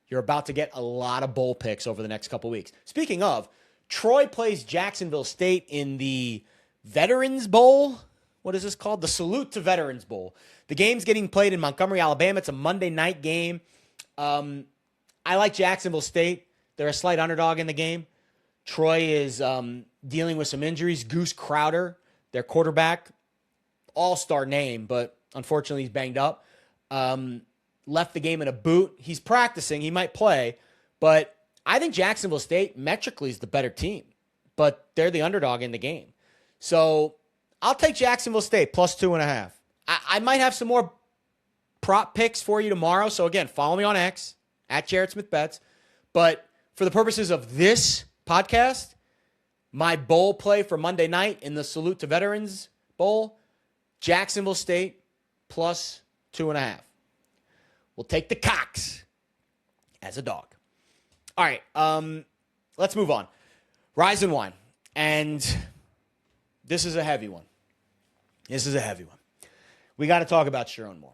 You're about to get a lot of bowl picks over the next couple weeks. Speaking of, Troy plays Jacksonville State in the Veterans Bowl. What is this called? The Salute to Veterans Bowl. The game's getting played in Montgomery, Alabama. It's a Monday night game. I like Jacksonville State. They're a slight underdog in the game. Troy is dealing with some injuries. Goose Crowder, their quarterback, all-star name, but unfortunately he's banged up. Left the game in a boot. He's practicing. He might play, but I think Jacksonville State metrically is the better team, but they're the underdog in the game. So I'll take Jacksonville State plus 2.5. I might have some more prop picks for you tomorrow. So again, follow me on X at Jared Smith Bets. But for the purposes of this podcast, my bowl play for Monday night in the Salute to Veterans Bowl, Jacksonville State plus 2.5. We'll take the Cox as a dog. All right, let's move on. Rise and Wine. And this is a heavy one. We got to talk about Sherrone Moore.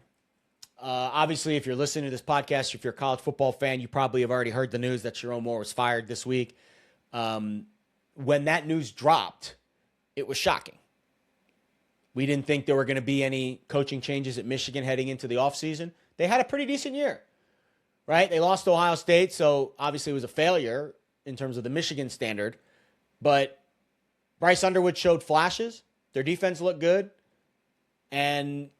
Obviously, if you're listening to this podcast, if you're a college football fan, you probably have already heard the news that Sherrone Moore was fired this week. When that news dropped, it was shocking. We didn't think there were going to be any coaching changes at Michigan heading into the offseason. They had a pretty decent year, right? They lost to Ohio State, so obviously it was a failure in terms of the Michigan standard. But Bryce Underwood showed flashes. Their defense looked good. And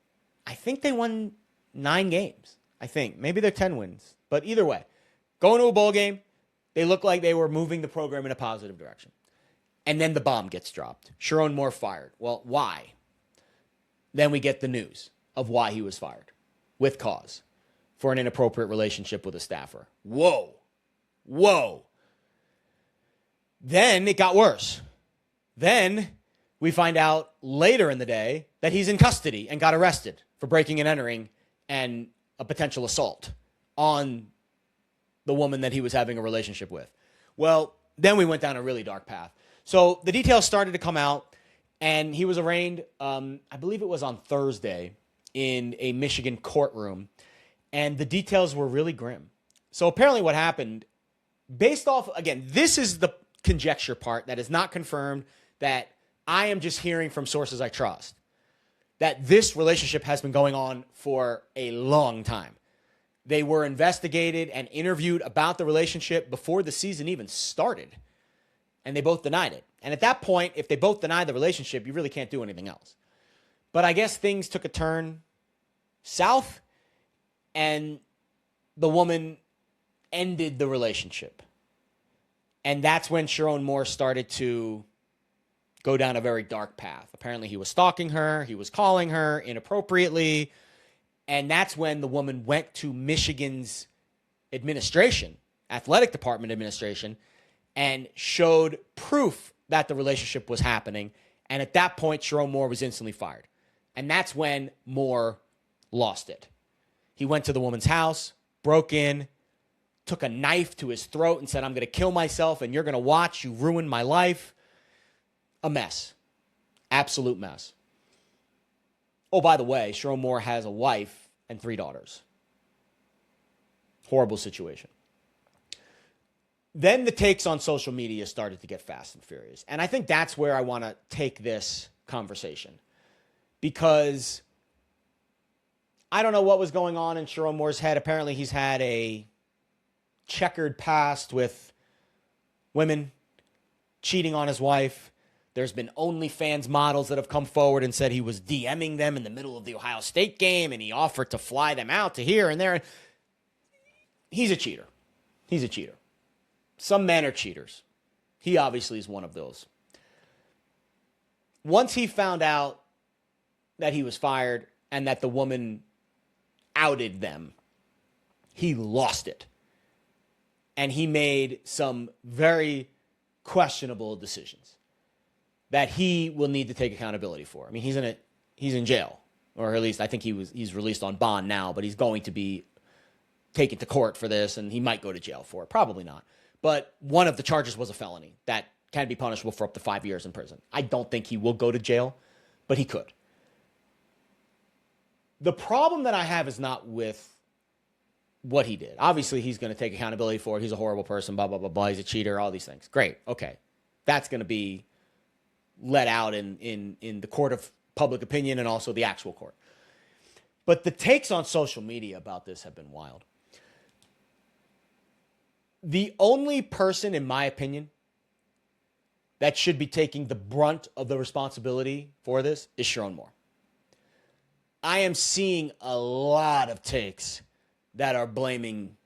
I think they won 9 games. I think. Maybe they're 10 wins. But either way, going to a bowl game, they looked like they were moving the program in a positive direction. And then the bomb gets dropped. Sherrone Moore fired. Well, why? Then we get the news of why he was fired. With cause. For an inappropriate relationship with a staffer. Whoa. Then it got worse. Then we find out later in the day that he's in custody and got arrested for breaking and entering and a potential assault on the woman that he was having a relationship with. Well, then we went down a really dark path. So the details started to come out, and he was arraigned, I believe it was on Thursday, in a Michigan courtroom, and the details were really grim. So apparently what happened, based off, again, this is the conjecture part that is not confirmed, that I am just hearing from sources I trust, that this relationship has been going on for a long time. They were investigated and interviewed about the relationship before the season even started, and they both denied it. And at that point, if they both deny the relationship, you really can't do anything else. But I guess things took a turn south, and the woman ended the relationship. And that's when Sherrone Moore started to go down a very dark path. Apparently he was stalking her. He was calling her inappropriately. And that's when the woman went to Michigan's administration, athletic department administration, and showed proof that the relationship was happening. And at that point, Sherrone Moore was instantly fired. And that's when Moore lost it. He went to the woman's house, broke in, took a knife to his throat and said, "I'm going to kill myself and you're going to watch. You ruined my life." A mess. Absolute mess. Oh, by the way, Sherrone Moore has a wife and 3 daughters. Horrible situation. Then the takes on social media started to get fast and furious. And I think that's where I want to take this conversation. Because I don't know what was going on in Sherrone Moore's head. Apparently he's had a checkered past with women, cheating on his wife. There's been OnlyFans models that have come forward and said he was DMing them in the middle of the Ohio State game and he offered to fly them out to here and there. He's a cheater. He's a cheater. Some men are cheaters. He obviously is one of those. Once he found out that he was fired and that the woman outed them, he lost it. And he made some very questionable decisions that he will need to take accountability for. I mean, he's in jail, or at least I think he's released on bond now, but he's going to be taken to court for this, and he might go to jail for it. Probably not. But one of the charges was a felony that can be punishable for up to 5 years in prison. I don't think he will go to jail, but he could. The problem that I have is not with what he did. Obviously, he's going to take accountability for it. He's a horrible person, blah, blah, blah, blah. He's a cheater, all these things. Great. Okay. That's going to be let out in the court of public opinion and also the actual court. But the takes on social media about this have been wild. The only person, in my opinion, that should be taking the brunt of the responsibility for this is Sherrone Moore. I am seeing a lot of takes that are blaming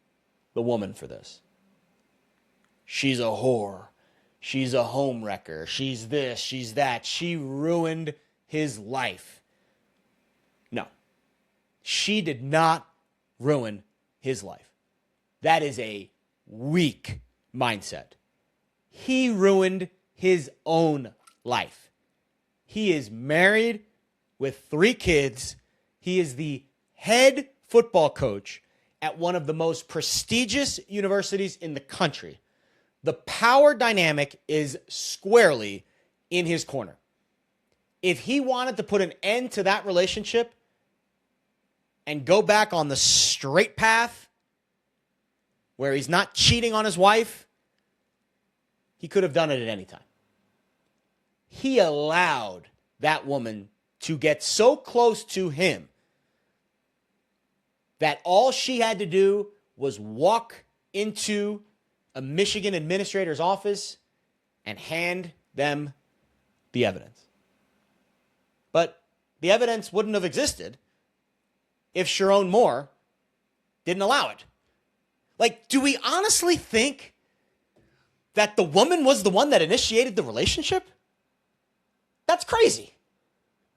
the woman for this. She's a whore. She's a homewrecker. She's this, she's that. She ruined his life. No. She did not ruin his life. That is a weak mindset. He ruined his own life. He is married with 3 kids. He is the head football coach at one of the most prestigious universities in the country. The power dynamic is squarely in his corner. If he wanted to put an end to that relationship and go back on the straight path where he's not cheating on his wife, he could have done it at any time. He allowed that woman to get so close to him that all she had to do was walk into a Michigan administrator's office and hand them the evidence. But the evidence wouldn't have existed if Sherrone Moore didn't allow it. Like, do we honestly think that the woman was the one that initiated the relationship? That's crazy.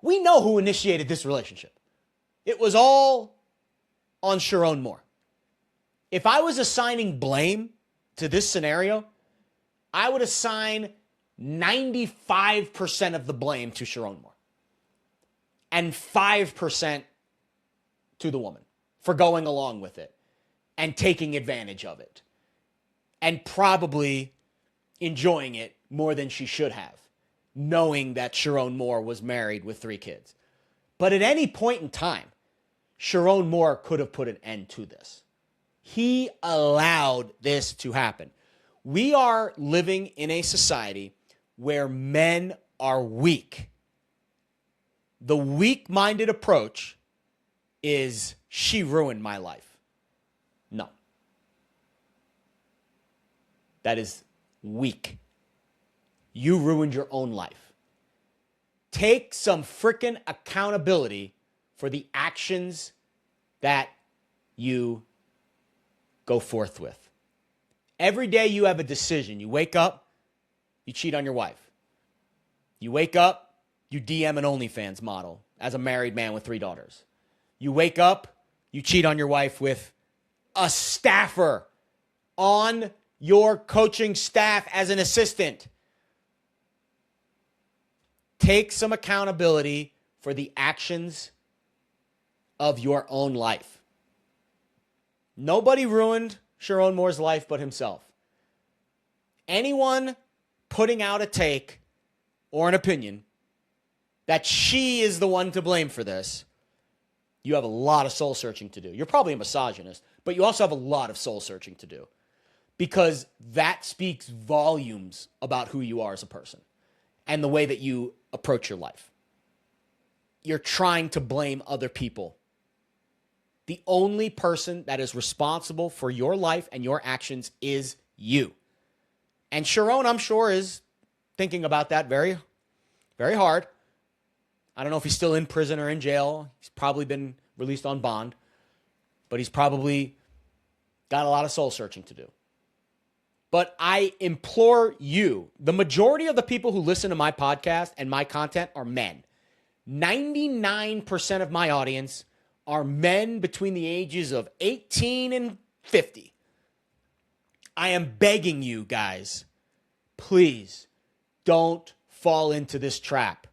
We know who initiated this relationship. It was all on Sherrone Moore. If I was assigning blame to this scenario, I would assign 95% of the blame to Sherrone Moore and 5% to the woman for going along with it and taking advantage of it and probably enjoying it more than she should have, knowing that Sherrone Moore was married with 3 kids. But at any point in time, Sherrone Moore could have put an end to this. He allowed this to happen. We are living in a society where men are weak. The weak-minded approach is, she ruined my life. No. That is weak. You ruined your own life. Take some frickin' accountability for the actions that you go forth with. Every day you have a decision. You wake up, you cheat on your wife. You wake up, you DM an OnlyFans model as a married man with 3 daughters. You wake up, you cheat on your wife with a staffer on your coaching staff as an assistant. Take some accountability for the actions of your own life. Nobody ruined Sherrone Moore's life but himself. Anyone putting out a take or an opinion that she is the one to blame for this, you have a lot of soul searching to do. You're probably a misogynist, but you also have a lot of soul searching to do, because that speaks volumes about who you are as a person and the way that you approach your life. You're trying to blame other people. The only person that is responsible for your life and your actions is you. And Sherrone, I'm sure, is thinking about that very, very hard. I don't know if he's still in prison or in jail. He's probably been released on bond, but he's probably got a lot of soul searching to do. But I implore you, the majority of the people who listen to my podcast and my content are men. 99% of my audience are men between the ages of 18 and 50. I am begging you guys, please don't fall into this trap.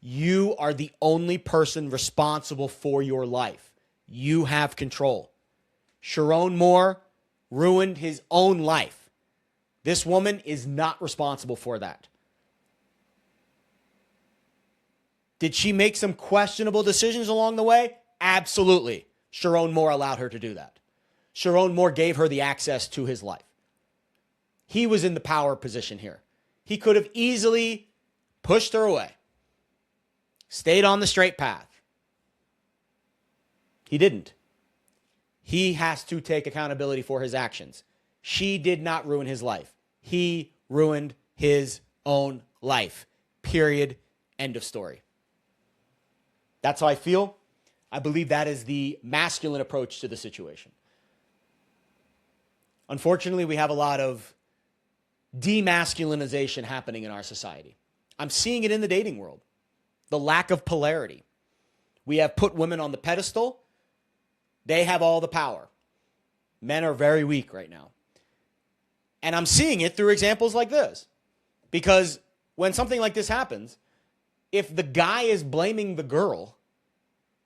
You are the only person responsible for your life. You have control. Sherrone Moore ruined his own life. This woman is not responsible for that. Did she make some questionable decisions along the way? Absolutely. Sherrone Moore allowed her to do that. Sherrone Moore gave her the access to his life. He was in the power position here. He could have easily pushed her away, stayed on the straight path. He didn't. He has to take accountability for his actions. She did not ruin his life. He ruined his own life. Period. End of story. That's how I feel. I believe that is the masculine approach to the situation. Unfortunately, we have a lot of demasculinization happening in our society. I'm seeing it in the dating world. The lack of polarity. We have put women on the pedestal. They have all the power. Men are very weak right now. And I'm seeing it through examples like this. Because when something like this happens, if the guy is blaming the girl,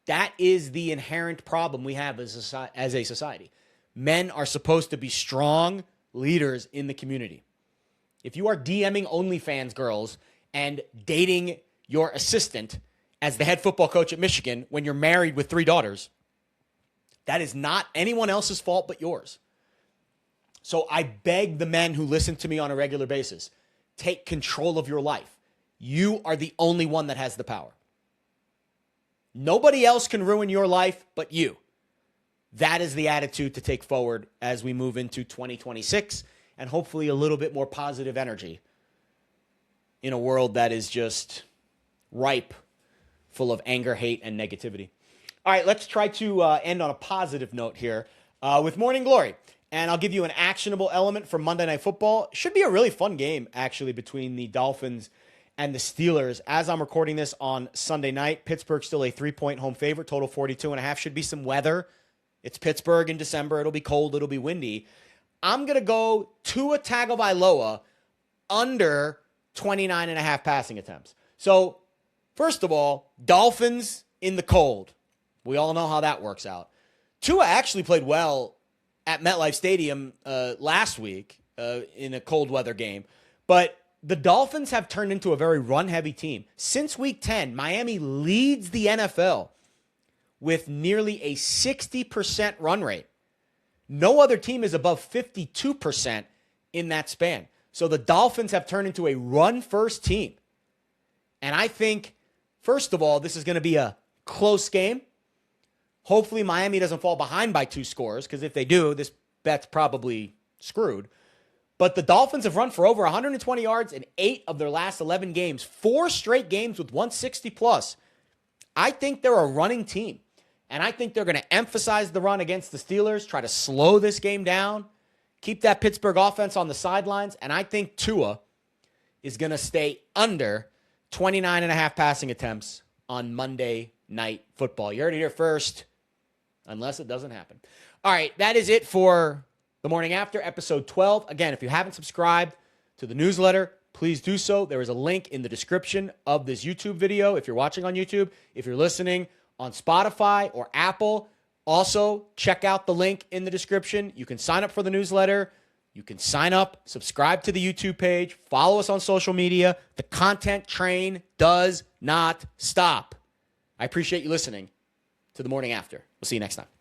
that is the inherent problem we have as a society. Men are supposed to be strong leaders in the community. If you are DMing OnlyFans girls and dating your assistant as the head football coach at Michigan when you're married with 3 daughters, that is not anyone else's fault but yours. So I beg the men who listen to me on a regular basis, take control of your life. You are the only one that has the power. Nobody else can ruin your life but you. That is the attitude to take forward as we move into 2026 and hopefully a little bit more positive energy in a world that is just ripe, full of anger, hate, and negativity. All right, let's try to end on a positive note here with Morning Glory. And I'll give you an actionable element for Monday Night Football. Should be a really fun game, actually, between the Dolphins and the Steelers. As I'm recording this on Sunday night, Pittsburgh's still a 3-point home favorite, total 42.5. Should be some weather. It's Pittsburgh in December. It'll be cold. It'll be windy. I'm going to go Tua Tagovailoa under 29.5 passing attempts. So, first of all, Dolphins in the cold. We all know how that works out. Tua actually played well at MetLife Stadium last week in a cold weather game. But the Dolphins have turned into a very run-heavy team. Since Week 10, Miami leads the NFL with nearly a 60% run rate. No other team is above 52% in that span. So the Dolphins have turned into a run-first team. And I think, first of all, this is going to be a close game. Hopefully Miami doesn't fall behind by 2 scores, because if they do, this bet's probably screwed. But the Dolphins have run for over 120 yards in 8 of their last 11 games, 4 straight games with 160 plus. I think they're a running team, and I think they're going to emphasize the run against the Steelers, try to slow this game down, keep that Pittsburgh offense on the sidelines, and I think Tua is going to stay under 29.5 passing attempts on Monday Night Football. You heard it here first, unless it doesn't happen. All right, that is it for The Morning After, episode 12. Again, if you haven't subscribed to the newsletter, please do so. There is a link in the description of this YouTube video if you're watching on YouTube. If you're listening on Spotify or Apple, also check out the link in the description. You can sign up for the newsletter. You can sign up, subscribe to the YouTube page, follow us on social media. The content train does not stop. I appreciate you listening to The Morning After. We'll see you next time.